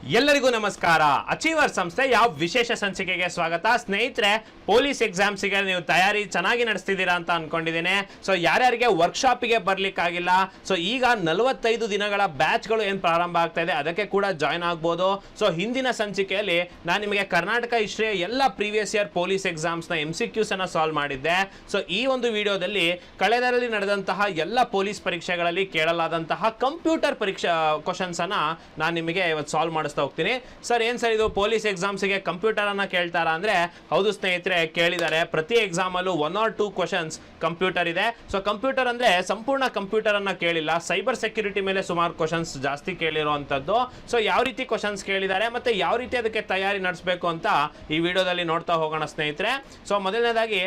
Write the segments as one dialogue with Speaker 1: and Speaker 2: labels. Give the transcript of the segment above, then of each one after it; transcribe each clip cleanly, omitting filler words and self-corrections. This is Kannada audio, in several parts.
Speaker 1: ಎಲ್ಲರಿಗೂ ನಮಸ್ಕಾರ. ಅಚೀವರ್ ಸಂಸ್ಥೆ ಯಾವ ವಿಶೇಷ ಸಂಚಿಕೆಗೆ ಸ್ವಾಗತ. ಸ್ನೇಹಿತರೆ, ಪೊಲೀಸ್ ಎಕ್ಸಾಮ್ಸ್ಗೆ ನೀವು ತಯಾರಿ ಚೆನ್ನಾಗಿ ನಡೆಸ್ತಿದ್ದೀರಾ ಅಂತ ಅನ್ಕೊಂಡಿದ್ದೀನಿ. ಸೊ ಯಾರ್ಯಾರಿಗೆ ವರ್ಕ್ಶಾಪಿಗೆ ಬರ್ಲಿಕ್ಕಾಗಿಲ್ಲ, ಸೊ ಈಗ 45 ದಿನಗಳ ಬ್ಯಾಚ್ಗಳು ಏನು ಪ್ರಾರಂಭ ಆಗ್ತಾ ಇದೆ ಅದಕ್ಕೆ ಕೂಡ ಜಾಯ್ನ್ ಆಗ್ಬೋದು. ಸೊ ಹಿಂದಿನ ಸಂಚಿಕೆಯಲ್ಲಿ ನಾನು ನಿಮಗೆ ಕರ್ನಾಟಕ ಹಿಸ್ಟ್ರಿಯ ಎಲ್ಲ ಪ್ರೀವಿಯಸ್ ಇಯರ್ ಪೊಲೀಸ್ ಎಕ್ಸಾಮ್ಸ್ನ MCQs ಅನ್ನ ಸಾಲ್ವ್ ಮಾಡಿದ್ದೆ. ಸೊ ಈ ಒಂದು ವಿಡಿಯೋದಲ್ಲಿ ಕಳೆದರಲ್ಲಿ ನಡೆದಂತಹ ಎಲ್ಲ ಪೊಲೀಸ್ ಪರೀಕ್ಷೆಗಳಲ್ಲಿ ಕೇಳಲಾದಂತಹ ಕಂಪ್ಯೂಟರ್ ಪರೀಕ್ಷಾ ಕ್ವಶನ್ಸ್ ಅನ್ನ ನಾನು ನಿಮಗೆ ಇವತ್ತು ಸಾಲ್ವ್ ಮಾಡಿಸ್ತಾ ಹೋಗ್ತೀನಿ. ಸರ್ ಏನ್ ಸರ್ ಇದು ಪೊಲೀಸ್ ಎಕ್ಸಾಮ್ಸ್ಗೆ ಕಂಪ್ಯೂಟರ್ ಅನ್ನ ಕೇಳ್ತಾರಾ ಅಂದ್ರೆ, ಹೌದು ಸ್ನೇಹಿತರೆ, ಕೇಳಿದ್ದಾರೆ. ಪ್ರತಿ ಎಕ್ಸಾಮ್ ಅಲ್ಲೂ 1 or 2 ಕ್ವಶನ್ಸ್ ಕಂಪ್ಯೂಟರ್ ಇದೆ. ಸೊ ಕಂಪ್ಯೂಟರ್ ಅಂದ್ರೆ ಸಂಪೂರ್ಣ ಕಂಪ್ಯೂಟರ್ ಅನ್ನ ಕೇಳಿಲ್ಲ, ಸೈಬರ್ ಸೆಕ್ಯೂರಿಟಿ ಮೇಲೆ ಸುಮಾರು ಕ್ವಶನ್ಸ್ ಜಾಸ್ತಿ ಕೇಳಿರುವಂತದ್ದು. ಸೊ ಯಾವ ರೀತಿ ಕ್ವಶನ್ಸ್ ಕೇಳಿದ್ದಾರೆ ಮತ್ತೆ ಯಾವ ರೀತಿ ಅದಕ್ಕೆ ತಯಾರಿ ನಡೆಸಬೇಕು ಅಂತ ಈ ವಿಡಿಯೋದಲ್ಲಿ ನೋಡ್ತಾ ಹೋಗೋಣ ಸ್ನೇಹಿತರೆ. ಸೊ ಮೊದಲನೇದಾಗಿ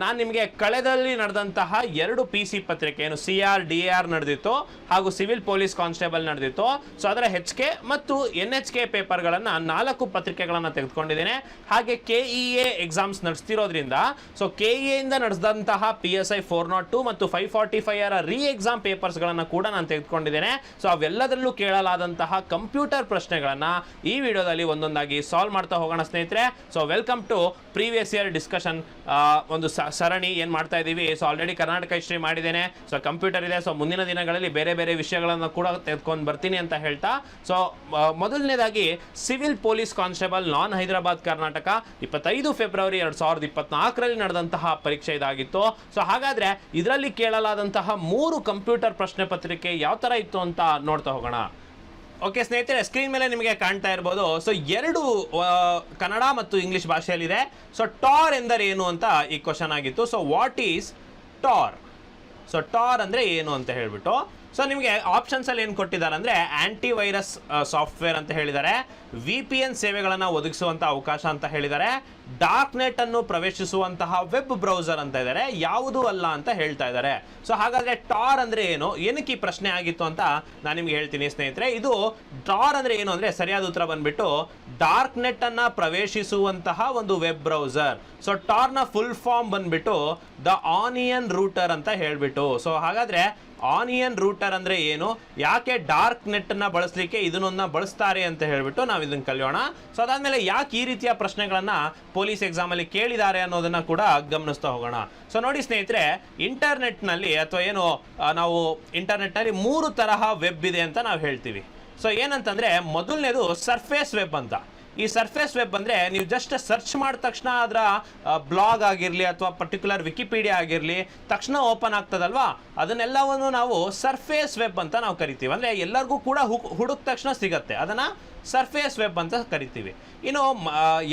Speaker 1: ನಾನು ನಿಮಗೆ ಕಳೆದಲ್ಲಿ ನಡೆದಂತಹ 2 PC ಪತ್ರಿಕೆ, ಏನು CR DAR ನಡೆದಿತ್ತು ಹಾಗೂ ಸಿವಿಲ್ ಪೊಲೀಸ್ ಕಾನ್ಸ್ಟೇಬಲ್ ನಡೆದಿತ್ತು. ಸೊ ಅದರ HK ಮತ್ತು NHK ಪೇಪರ್ಗಳನ್ನ 4 ಪತ್ರಿಕೆಗಳನ್ನ ತೆಗೆದುಕೊಂಡಿದ್ದೇನೆ. ಹಾಗೆ KEA ಎಕ್ಸಾಮ್ಸ್ ನಡೆಸ್ತಿರೋದ್ರಿಂದ ಸೊ KEA ಇಂದ ನಡೆಸಿದಂತಹ PSI 402 ಮತ್ತು 545 ರೀ ಎಕ್ಸಾಮ್ ಪೇಪರ್ಸ್ ಗಳನ್ನ ಕೂಡ ನಾನು ತೆಗೆದುಕೊಂಡಿದ್ದೇನೆ. ಸೊ ಅವೆಲ್ಲದರಲ್ಲೂ ಕೇಳಲಾದಂತಹ ಕಂಪ್ಯೂಟರ್ ಪ್ರಶ್ನೆಗಳನ್ನ ಈ ವಿಡಿಯೋದಲ್ಲಿ ಒಂದೊಂದಾಗಿ ಸಾಲ್ವ್ ಮಾಡ್ತಾ ಹೋಗೋಣ ಸ್ನೇಹಿತರೆ. So welcome to previous year discussion, ಒಂದು ಸರಣಿ ಏನ್ ಮಾಡ್ತಾ ಇದೀವಿ. ಸೊ ಆಲ್ರೆಡಿ ಕರ್ನಾಟಕ ಹಿಸ್ಟ್ರಿ ಮಾಡಿದ್ದೇನೆ, ಸೊ ಕಂಪ್ಯೂಟರ್ ಇದೆ. ಸೊ ಮುಂದಿನ ದಿನಗಳಲ್ಲಿ ಬೇರೆ ಬೇರೆ ವಿಷಯಗಳನ್ನು ಕೂಡ ತೆಗೆದುಕೊಂಡು ಬರ್ತೀನಿ ಅಂತ ಹೇಳ್ತಾ, ಸೊ ಮೊದಲನೇದಾಗಿ ಸಿವಿಲ್ ಪೊಲೀಸ್ ಕಾನ್ಸ್ಟೇಬಲ್ ನಾನ್ ಹೈದರಾಬಾದ್ ಕರ್ನಾಟಕ 25 ಫೆಬ್ರವರಿ 2024ರಲ್ಲಿ ನಡೆದಂತಹ ಪರೀಕ್ಷೆ ಇದಾಗಿತ್ತು. ಸೊ ಹಾಗಾದ್ರೆ ಇದರಲ್ಲಿ ಕೇಳಲಾದಂತಹ 3 ಕಂಪ್ಯೂಟರ್ ಪ್ರಶ್ನೆ ಪತ್ರಿಕೆ ಯಾವ ತರ ಇತ್ತು ಅಂತ ನೋಡ್ತಾ ಹೋಗೋಣ. ಓಕೆ ಸ್ನೇಹಿತರೆ, ಸ್ಕ್ರೀನ್ ಮೇಲೆ ನಿಮಗೆ ಕಾಣ್ತಾ ಇರ್ಬೋದು. ಸೊ 2 ಕನ್ನಡ ಮತ್ತು ಇಂಗ್ಲಿಷ್ ಭಾಷೆಯಲ್ಲಿದೆ. ಸೊ ಟಾರ್ ಎಂದರೆ ಏನು ಅಂತ ಈ ಕ್ವಶನ್ ಆಗಿತ್ತು. So what is tar? So tar ಅಂದ್ರೆ ಏನು ಅಂತ ಹೇಳ್ಬಿಟ್ಟು, ಸೊ ನಿಮಗೆ ಆಪ್ಷನ್ಸ್ ಅಲ್ಲಿ ಏನು ಕೊಟ್ಟಿದ್ದಾರೆ ಅಂದ್ರೆ, ಆಂಟಿ ವೈರಸ್ ಸಾಫ್ಟ್ವೇರ್ ಅಂತ ಹೇಳಿದ್ದಾರೆ, VPN ಸೇವೆಗಳನ್ನು ಒದಗಿಸುವಂತ ಅವಕಾಶ ಅಂತ ಹೇಳಿದ್ದಾರೆ, ಡಾರ್ಕ್ ನೆಟ್ ಅನ್ನು ಪ್ರವೇಶಿಸುವಂತಹ ವೆಬ್ ಬ್ರೌಸರ್ ಅಂತ ಇದ್ದಾರೆ, ಯಾವುದೂ ಅಲ್ಲ ಅಂತ ಹೇಳ್ತಾ ಇದ್ದಾರೆ. ಸೊ ಹಾಗಾದ್ರೆ ಟಾರ್ ಅಂದ್ರೆ ಏನು, ಏನಕ್ಕೆ ಈ ಪ್ರಶ್ನೆ ಆಗಿತ್ತು ಅಂತ ನಾನು ನಿಮ್ಗೆ ಹೇಳ್ತೀನಿ ಸ್ನೇಹಿತರೆ. ಇದು ಟಾರ್ ಅಂದ್ರೆ ಏನು ಅಂದ್ರೆ, ಸರಿಯಾದ ಉತ್ತರ ಬಂದ್ಬಿಟ್ಟು ಡಾರ್ಕ್ ನೆಟ್ ಅನ್ನ ಪ್ರವೇಶಿಸುವಂತಹ ಒಂದು ವೆಬ್ ಬ್ರೌಸರ್. ಸೊ ಟಾರ್ ನ ಫುಲ್ ಫಾರ್ಮ್ ಬಂದ್ಬಿಟ್ಟು ದ ಆನಿಯನ್ ರೂಟರ್ ಅಂತ ಹೇಳ್ಬಿಟ್ಟು. ಸೊ ಹಾಗಾದ್ರೆ ಆನಿಯನ್ ರೂಟರ್ ಅಂದ್ರೆ ಏನು, ಯಾಕೆ ಡಾರ್ಕ್ ನೆಟ್ ನ ಬಳಸಲಿಕ್ಕೆ ಇದನ್ನ ಬಳಸ್ತಾರೆ ಅಂತ ಹೇಳ್ಬಿಟ್ಟು ನಾವು ಇದನ್ನ ಕಲಿಯೋಣ. ಸೊ ಅದಾದ್ಮೇಲೆ ಯಾಕೆ ಈ ರೀತಿಯ ಪ್ರಶ್ನೆಗಳನ್ನ ಪೊಲೀಸ್ ಎಕ್ಸಾಮ್ ಅಲ್ಲಿ ಕೇಳಿದ್ದಾರೆ ಅನ್ನೋದನ್ನ ಕೂಡ ಗಮನಿಸ್ತಾ ಹೋಗೋಣ. ಸೊ ನೋಡಿ ಸ್ನೇಹಿತರೆ, ಇಂಟರ್ನೆಟ್ ನಲ್ಲಿ ಅಥವಾ ಏನು ನಾವು ಇಂಟರ್ನೆಟ್ ನಲ್ಲಿ 3 ತರಹ ವೆಬ್ ಇದೆ ಅಂತ ನಾವು ಹೇಳ್ತೀವಿ. ಸೊ ಏನಂತಂದ್ರೆ, ಮೊದಲನೇದು ಸರ್ಫೇಸ್ ವೆಬ್ ಅಂತ. ಈ ಸರ್ಫೇಸ್ ವೆಬ್ ಅಂದ್ರೆ ನೀವು ಜಸ್ಟ್ ಸರ್ಚ್ ಮಾಡಿದ ತಕ್ಷಣ ಅದರ ಬ್ಲಾಗ್ ಆಗಿರಲಿ ಅಥವಾ ಪರ್ಟಿಕ್ಯುಲರ್ ವಿಕಿಪೀಡಿಯಾ ಆಗಿರಲಿ ತಕ್ಷಣ ಓಪನ್ ಆಗ್ತದಲ್ವಾ, ಅದನ್ನೆಲ್ಲವನ್ನು ನಾವು ಸರ್ಫೇಸ್ ವೆಬ್ ಅಂತ ನಾವು ಕರಿತೀವಿ. ಅಂದ್ರೆ ಎಲ್ಲರಿಗೂ ಕೂಡ ಹುಡುಕ್ ತಕ್ಷಣ ಸಿಗತ್ತೆ, ಅದನ್ನ ಸರ್ಫೇಸ್ ವೆಬ್ ಅಂತ ಕರಿತೀವಿ. ಇನ್ನು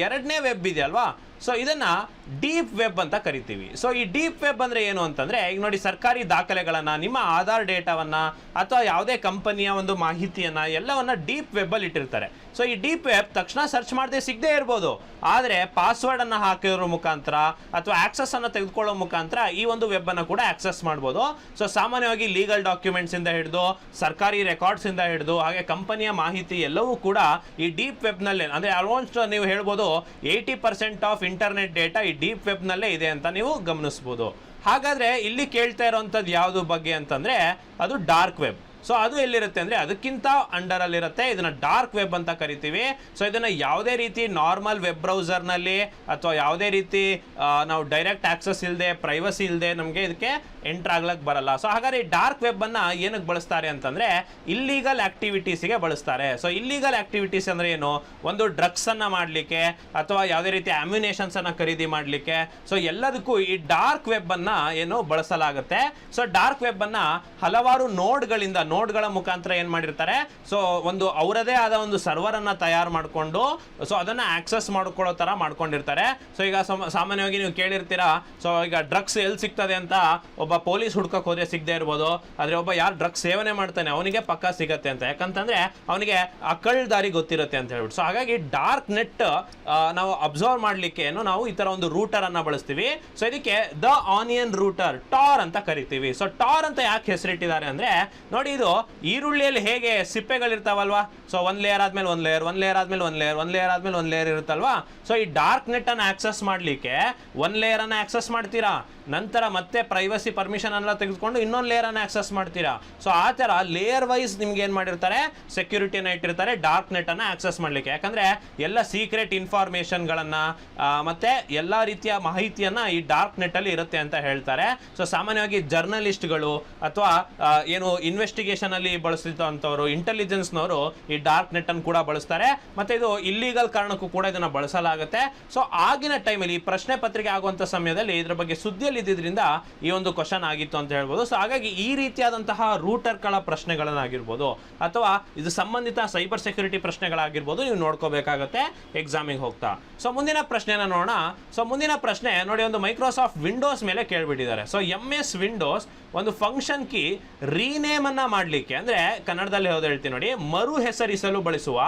Speaker 1: 2ನೇ ವೆಬ್ ಇದೆ ಅಲ್ವಾ, ಸೊ ಇದನ್ನ ಡೀಪ್ ವೆಬ್ ಅಂತ ಕರಿತೀವಿ. ಸೊ ಈ ಡೀಪ್ ವೆಬ್ ಅಂದ್ರೆ ಏನು ಅಂತಂದ್ರೆ, ಈಗ ನೋಡಿ, ಸರ್ಕಾರಿ ದಾಖಲೆಗಳನ್ನ, ನಿಮ್ಮ ಆಧಾರ್ ಡೇಟಾವನ್ನ ಅಥವಾ ಯಾವುದೇ ಕಂಪನಿಯ ಒಂದು ಮಾಹಿತಿಯನ್ನ ಎಲ್ಲವನ್ನ ಡೀಪ್ ವೆಬ್ ಅಲ್ಲಿ ಇಟ್ಟಿರ್ತಾರೆ. ಸೊ ಈ ಡೀಪ್ ವೆಬ್ ತಕ್ಷಣ ಸರ್ಚ್ ಮಾಡದೆ ಸಿಗದೆ ಇರ್ಬೋದು, ಆದರೆ ಪಾಸ್ವರ್ಡ್ ಅನ್ನ ಹಾಕಿರೋ ಮುಖಾಂತರ ಅಥವಾ ಆಕ್ಸೆಸ್ ಅನ್ನ ತೆಗೆದುಕೊಳ್ಳೋ ಮುಖಾಂತರ ಈ ಒಂದು ವೆಬ್ ಅನ್ನ ಕೂಡ ಆಕ್ಸೆಸ್ ಮಾಡಬಹುದು. ಸೊ ಸಾಮಾನ್ಯವಾಗಿ ಲೀಗಲ್ ಡಾಕ್ಯುಮೆಂಟ್ಸ್ ಇಂದ ಹಿಡಿದು ಸರ್ಕಾರಿ ರೆಕಾರ್ಡ್ಸ್ ಇಂದ ಹಿಡಿದು ಹಾಗೆ ಕಂಪನಿಯ ಮಾಹಿತಿ ಎಲ್ಲವೂ ಕೂಡ ಈ ಡೀಪ್ ವೆಬ್ ನಲ್ಲೇ, ಅಂದ್ರೆ ಆಲ್ಮೋಸ್ಟ್ ನೀವು ಹೇಳ್ಬೋದು 80% ಆಫ್ ಇಂಟರ್ನೆಟ್ ಡೇಟಾ ಈ ಡೀಪ್ ವೆಬ್ ನಲ್ಲೇ ಇದೆ ಅಂತ ನೀವು ಗಮನಿಸಬಹುದು. ಹಾಗಾದ್ರೆ ಇಲ್ಲಿ ಕೇಳ್ತಾ ಇರುವಂತದ್ದು ಯಾವ್ದು ಬಗ್ಗೆ ಅಂತಂದ್ರೆ, ಅದು ಡಾರ್ಕ್ ವೆಬ್. ಸೊ ಅದು ಎಲ್ಲಿರುತ್ತೆ ಅಂದ್ರೆ ಅದಕ್ಕಿಂತ ಅಂಡರ್ ಅಲ್ಲಿ ಇರುತ್ತೆ, ಇದನ್ನ ಡಾರ್ಕ್ ವೆಬ್ ಅಂತ ಕರಿತೀವಿ. ಸೊ ಇದನ್ನ ಯಾವುದೇ ರೀತಿ ನಾರ್ಮಲ್ ವೆಬ್ ಬ್ರೌಸರ್ ನಲ್ಲಿ ಅಥವಾ ಯಾವುದೇ ರೀತಿ ನಾವು ಡೈರೆಕ್ಟ್ ಆಕ್ಸೆಸ್ ಇಲ್ಲದೆ, ಪ್ರೈವಸಿ ಇಲ್ಲದೆ ನಮಗೆ ಇದಕ್ಕೆ ಎಂಟರ್ ಆಗ್ಲಕ್ ಬರಲ್ಲ. ಸೊ ಹಾಗಾದ್ರೆ ಈ ಡಾರ್ಕ್ ವೆಬ್ ಅನ್ನ ಏನಕ್ಕೆ ಬಳಸ್ತಾರೆ ಅಂತಂದ್ರೆ, ಇಲ್ಲೀಗಲ್ ಆಕ್ಟಿವಿಟೀಸ್ಗೆ ಬಳಸ್ತಾರೆ. ಸೊ ಇಲ್ಲೀಗಲ್ ಆಕ್ಟಿವಿಟೀಸ್ ಅಂದ್ರೆ ಏನು, ಒಂದು ಡ್ರಗ್ಸ್ ಅನ್ನ ಮಾಡ್ಲಿಕ್ಕೆ ಅಥವಾ ಯಾವುದೇ ರೀತಿ ಅಮ್ಯುನೇಷನ್ಸ್ ಅನ್ನ ಖರೀದಿ ಮಾಡ್ಲಿಕ್ಕೆ, ಸೊ ಎಲ್ಲದಕ್ಕೂ ಈ ಡಾರ್ಕ್ ವೆಬ್ ಅನ್ನ ಏನು ಬಳಸಲಾಗುತ್ತೆ. ಸೊ ಡಾರ್ಕ್ ವೆಬ್ ಅನ್ನ ಹಲವಾರು ನೋಡ್ಗಳ ಮುಖಾಂತರ ಏನ್ ಮಾಡಿರ್ತಾರೆ, ಸೊ ಒಂದು ಅವರದೇ ಆದ ಒಂದು ಸರ್ವರ್ ಅನ್ನ ತಯಾರು ಮಾಡಿಕೊಂಡು ಸೊ ಅದನ್ನ ಆಕ್ಸೆಸ್ ಮಾಡ್ಕೊಳ್ಳೋ ತರ ಮಾಡ್ಕೊಂಡಿರ್ತಾರೆ. ಸೊ ಈಗ ಸಾಮಾನ್ಯವಾಗಿ ನೀವು ಕೇಳಿರ್ತೀರಾ, ಸೊ ಈಗ ಡ್ರಗ್ಸ್ ಎಲ್ಲಿ ಸಿಗ್ತದೆ ಅಂತ ಒಬ್ಬ ಪೊಲೀಸ್ ಹುಡ್ಕಕ್ ಹೋದ್ರೆ ಸಿಗದೆ ಇರ್ಬೋದು, ಆದ್ರೆ ಒಬ್ಬ ಯಾರು ಡ್ರಗ್ಸ್ ಸೇವನೆ ಮಾಡ್ತಾನೆ ಅವನಿಗೆ ಪಕ್ಕ ಸಿಗತ್ತೆ ಅಂತ, ಯಾಕಂತಂದ್ರೆ ಅವನಿಗೆ ಅಕಳ್ ದಾರಿ ಗೊತ್ತಿರುತ್ತೆ ಅಂತ ಹೇಳ್ಬಿಟ್ಟು. ಸೊ ಹಾಗಾಗಿ ಡಾರ್ಕ್ ನೆಟ್ ನಾವು ಅಬ್ಸರ್ವ್ ಮಾಡ್ಲಿಕ್ಕೆ ನಾವು ಈ ತರ ಒಂದು ರೂಟರ್ ಅನ್ನ ಬಳಸ್ತೀವಿ. ಸೊ ಇದಕ್ಕೆ ದ ಆನಿಯನ್ ರೂಟರ್, ಟಾರ್ ಅಂತ ಕರಿತೀವಿ. ಸೊ ಟಾರ್ ಅಂತ ಯಾಕೆ ಹೆಸರಿಟ್ಟಿದ್ದಾರೆ ಅಂದ್ರೆ, ನೋಡಿ, ಇದು ಇದು ಈರುಳ್ಳಿಯಲ್ಲಿ ಹೇಗೆ ಸಿಪ್ಪೆಗಳಿರ್ತಾವಲ್ವಾ, ಸೊ ಒಂದು ಲೇಯರ್ ಆದ್ಮೇಲೆ ಒಂದು ಲೇಯರ್, ಒಂದು ಲೇಯರ್ ಆದ್ಮೇಲೆ ಒಂದು ಲೇಯರ್, ಒಂದು ಲೇಯರ್ ಆದ್ಮೇಲೆ ಒಂದು ಲೇಯರ್ ಇರುತ್ತಲ್ವಾ. ಸೊ ಈ ಡಾರ್ಕ್ ನೆಟ್ ಅನ್ನು ಆಕ್ಸೆಸ್ ಮಾಡಲಿಕ್ಕೆ ಒಂದು ಲೇಯರ್ ಅನ್ನು ಆಕ್ಸೆಸ್ ಮಾಡ್ತೀರಾ, ನಂತರ ಮತ್ತೆ ಪ್ರೈವಸಿ ಪರ್ಮಿಷನ್ ಎಲ್ಲ ತೆಗೆದುಕೊಂಡು ಇನ್ನೊಂದು ಲೇಯರ್ ಅನ್ನು ಆಕ್ಸೆಸ್ ಮಾಡ್ತೀರಾ. ಸೊ ಆ ಥರ ಲೇಯರ್ ವೈಸ್ ನಿಮ್ಗೆ ಏನು ಮಾಡಿರ್ತಾರೆ, ಸೆಕ್ಯೂರಿಟಿನ ಇಟ್ಟಿರ್ತಾರೆ ಡಾರ್ಕ್ ನೆಟ್ ಅನ್ನು ಆಕ್ಸೆಸ್ ಮಾಡಲಿಕ್ಕೆ. ಯಾಕಂದ್ರೆ ಎಲ್ಲ ಸೀಕ್ರೆಟ್ ಇನ್ಫಾರ್ಮೇಶನ್ಗಳನ್ನ ಮತ್ತೆ ಎಲ್ಲ ರೀತಿಯ ಮಾಹಿತಿಯನ್ನ ಈ ಡಾರ್ಕ್ ನೆಟ್ ಅಲ್ಲಿ ಇರುತ್ತೆ ಅಂತ ಹೇಳ್ತಾರೆ. ಸೊ ಸಾಮಾನ್ಯವಾಗಿ ಜರ್ನಲಿಸ್ಟ್ಗಳು ಅಥವಾ ಏನು ಇನ್ವೆಸ್ಟಿಗೇಷನ್ ಅಲ್ಲಿ ಬಳಸಿದಂಥವ್ರು, ಇಂಟೆಲಿಜೆನ್ಸ್ನವರು ಈ ಡಾರ್ಕ್ ನೆಟ್ ಅನ್ನು ಕೂಡ ಬಳಸ್ತಾರೆ. ಮತ್ತೆ ಇದು ಇಲ್ಲಿಗಲ್ ಕಾರಣಕ್ಕೂ ಕೂಡ ಇದನ್ನ ಬಳಸಲಾಗುತ್ತೆ. ಸೊ ಆಗಿನ ಟೈಮಲ್ಲಿ ಈ ಪ್ರಶ್ನೆ ಪತ್ರಿಕೆ ಆಗುವಂತ ಸಮಯದಲ್ಲಿ ಇದ್ರ ಬಗ್ಗೆ ಸುದ್ದಿಯಲ್ಲಿ ಇದ್ದಿದ್ರಿಂದ ಈ ಒಂದು ಕ್ವಶನ್ ಆಗಿತ್ತು ಅಂತ ಹೇಳ್ಬೋದು. ಸೊ ಹಾಗಾಗಿ ಈ ರೀತಿಯಾದಂತಹ ರೂಟರ್ಗಳ ಪ್ರಶ್ನೆಗಳನ್ನಾಗಿರ್ಬೋದು ಅಥವಾ ಇದು ಸಂಬಂಧಿತ ಸೈಬರ್ ಸೆಕ್ಯೂರಿಟಿ ಪ್ರಶ್ನೆಗಳಾಗಿರ್ಬೋದು ನೀವು ನೋಡ್ಕೋಬೇಕಾಗತ್ತೆ ಎಕ್ಸಾಮಿಗೆ ಹೋಗ್ತಾ. ಸೊ ಮುಂದಿನ ಪ್ರಶ್ನೆನ ನೋಡೋಣ. ಸೊ ಮುಂದಿನ ಪ್ರಶ್ನೆ ನೋಡಿ, ಒಂದು ಮೈಕ್ರೋಸಾಫ್ಟ್ ವಿಂಡೋಸ್ ಮೇಲೆ ಕೇಳ್ಬಿಟ್ಟಿದ್ದಾರೆ. ಸೊ MS ವಿಂಡೋಸ್ ಒಂದು ಫಂಕ್ಷನ್ ಕೀ ರೀನೇಮ್ ಅನ್ನ ಮಾಡಲಿಕ್ಕೆ, ಅಂದ್ರೆ ಕನ್ನಡದಲ್ಲಿ ಯಾವ್ದು ಹೇಳ್ತೀನಿ ನೋಡಿ, ಮರು ಹೆಸರಿಸಲು ಬಳಸುವ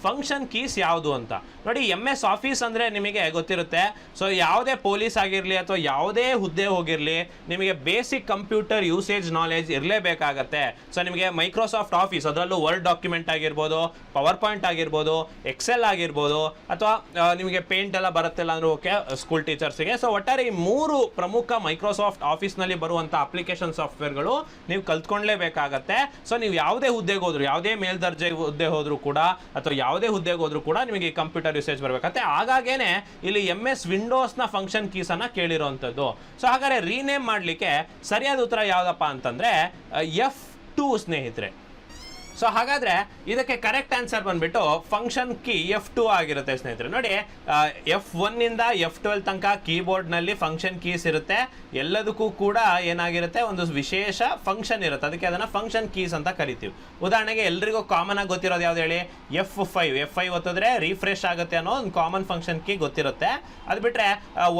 Speaker 1: ಫಂಕ್ಷನ್ ಕೀಸ್ ಯಾವುದು ಅಂತ ನೋಡಿ. MS ಆಫೀಸ್ ಅಂದರೆ ನಿಮಗೆ ಗೊತ್ತಿರುತ್ತೆ. ಸೊ ಯಾವುದೇ ಪೊಲೀಸ್ ಆಗಿರಲಿ ಅಥವಾ ಯಾವುದೇ ಹುದ್ದೆ ಹೋಗಿರಲಿ ನಿಮಗೆ ಬೇಸಿಕ್ ಕಂಪ್ಯೂಟರ್ ಯೂಸೇಜ್ ನಾಲೆಜ್ ಇರಲೇಬೇಕಾಗತ್ತೆ. ಸೊ ನಿಮಗೆ ಮೈಕ್ರೋಸಾಫ್ಟ್ ಆಫೀಸ್, ಅದರಲ್ಲೂ ವರ್ಡ್ ಡಾಕ್ಯುಮೆಂಟ್ ಆಗಿರ್ಬೋದು, ಪವರ್ ಪಾಯಿಂಟ್ ಆಗಿರ್ಬೋದು, ಎಕ್ಸೆಲ್ ಆಗಿರ್ಬೋದು, ಅಥವಾ ನಿಮಗೆ ಪೇಂಟ್ ಎಲ್ಲ ಬರುತ್ತಿಲ್ಲ ಅಂದ್ರೆ ಓಕೆ ಸ್ಕೂಲ್ ಟೀಚರ್ಸ್ಗೆ. ಸೊ ಒಟ್ಟಾರೆ ಈ 3 ಪ್ರಮುಖ ಮೈಕ್ರೋಸಾಫ್ಟ್ ಆಫೀಸ್ನಲ್ಲಿ ಬರುವಂಥ ಅಪ್ಲಿಕೇಶನ್ ಸಾಫ್ಟ್ವೇರ್ಗಳು ನೀವು ಕಲ್ತ್ಕೊಳ್ಳೇಬೇಕಾಗತ್ತೆ. ಸೊ ನೀವು ಯಾವುದೇ ಹುದ್ದೆಗೆ ಹೋದ್ರು, ಯಾವುದೇ ಮೇಲ್ದರ್ಜೆ ಹುದ್ದೆ ಹೋದ್ರು ಕೂಡ ಅಥವಾ ಯಾವುದೇ ಹುದ್ದೆಗೆ ಹೋದ್ರು ಕೂಡ ನಿಮಗೆ ಕಂಪ್ಯೂಟರ್ ಯೂಸೇಜ್ ಬರಬೇಕಂತೆ. ಹಾಗಾಗೇನೆ ಇಲ್ಲಿ MS ವಿಂಡೋಸ್ನ ಫಂಕ್ಷನ್ ಕೀಸ್ ಅನ್ನ ಕೇಳಿರುವಂಥದ್ದು. ಸೊ ಹಾಗಾದ್ರೆ ರೀನೇಮ್ ಮಾಡಲಿಕ್ಕೆ ಸರಿಯಾದ ಉತ್ತರ ಯಾವುದಪ್ಪ ಅಂತಂದ್ರೆ F2 ಸ್ನೇಹಿತರೆ. ಸೊ ಹಾಗಾದ್ರೆ ಇದಕ್ಕೆ ಕರೆಕ್ಟ್ ಆನ್ಸರ್ ಬಂದ್ಬಿಟ್ಟು ಫಂಕ್ಷನ್ ಕೀ F2 ಆಗಿರುತ್ತೆ ಸ್ನೇಹಿತರೆ. ನೋಡಿ F1 ಇಂದ F12 ತನಕ ಕೀಬೋರ್ಡ್ನಲ್ಲಿ ಫಂಕ್ಷನ್ ಕೀಸ್ ಇರುತ್ತೆ. ಎಲ್ಲದಕ್ಕೂ ಕೂಡ ಏನಾಗಿರುತ್ತೆ, ಒಂದು ವಿಶೇಷ ಫಂಕ್ಷನ್ ಇರುತ್ತೆ, ಅದಕ್ಕೆ ಅದನ್ನ ಫಂಕ್ಷನ್ ಕೀಸ್ ಅಂತ ಕರಿತೀವಿ. ಉದಾಹರಣೆಗೆ ಎಲ್ರಿಗೂ ಕಾಮನ್ ಆಗಿ ಗೊತ್ತಿರೋದು ಯಾವ್ದು ಹೇಳಿ, F5 ಒತ್ತಿದ್ರೆ ರಿಫ್ರೆಶ್ ಆಗುತ್ತೆ ಅನ್ನೋ ಒಂದು ಕಾಮನ್ ಫಂಕ್ಷನ್ ಕೀ ಗೊತ್ತಿರುತ್ತೆ. ಅದು ಬಿಟ್ರೆ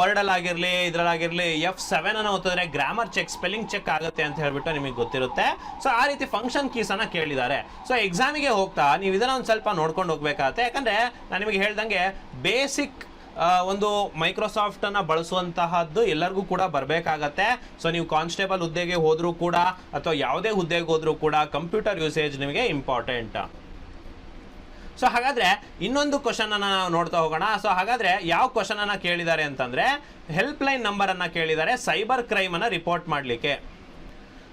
Speaker 1: ವರ್ಡಲ್ ಆಗಿರಲಿ ಇದ್ರಲ್ಲಾಗಿರಲಿ F7 ಅನ್ನು ಒತ್ತಿದ್ರೆ ಗ್ರಾಮರ್ ಚೆಕ್, ಸ್ಪೆಲ್ಲಿಂಗ್ ಚೆಕ್ ಆಗುತ್ತೆ ಅಂತ ಹೇಳ್ಬಿಟ್ಟು ನಿಮಗೆ ಗೊತ್ತಿರುತ್ತೆ. ಸೊ ಆ ರೀತಿ ಫಂಕ್ಷನ್ ಕೀಸ್ ಅನ್ನ ಕೇಳಿದ್ದಾರೆ. ಸೊ ಎಕ್ಸಾಮಿಗೆ ಹೋಗ್ತಾ ನೀವು ಇದನ್ನ ಒಂದು ಸ್ವಲ್ಪ ನೋಡ್ಕೊಂಡು ಹೋಗ್ಬೇಕಾಗತ್ತೆ. ಯಾಕಂದ್ರೆ ನಾನು ನಿಮಗೆ ಹೇಳ್ದಂಗೆ ಬೇಸಿಕ್ ಒಂದು ಮೈಕ್ರೋಸಾಫ್ಟ್ ಅನ್ನ ಬಳಸುವಂತಹದ್ದು ಎಲ್ಲರಿಗೂ ಕೂಡ ಬರಬೇಕಾಗತ್ತೆ. ಸೊ ನೀವು ಕಾನ್ಸ್ಟೇಬಲ್ ಹುದ್ದೆಗೆ ಹೋದ್ರೂ ಕೂಡ ಅಥವಾ ಯಾವುದೇ ಹುದ್ದೆಗೆ ಹೋದ್ರೂ ಕೂಡ ಕಂಪ್ಯೂಟರ್ ಯೂಸೇಜ್ ನಿಮಗೆ ಇಂಪಾರ್ಟೆಂಟ್. ಸೊ ಹಾಗಾದ್ರೆ ಇನ್ನೊಂದು ಕ್ವಶನ್ ಅನ್ನ ನಾವು ನೋಡ್ತಾ ಹೋಗೋಣ. ಸೊ ಹಾಗಾದ್ರೆ ಯಾವ ಕ್ವಶನ್ ಅನ್ನ ಕೇಳಿದ್ದಾರೆ ಅಂತಂದ್ರೆ ಹೆಲ್ಪ್ ಲೈನ್ ನಂಬರ್ ಅನ್ನ ಕೇಳಿದ್ದಾರೆ ಸೈಬರ್ ಕ್ರೈಮ್ ಅನ್ನ ರಿಪೋರ್ಟ್ ಮಾಡಲಿಕ್ಕೆ.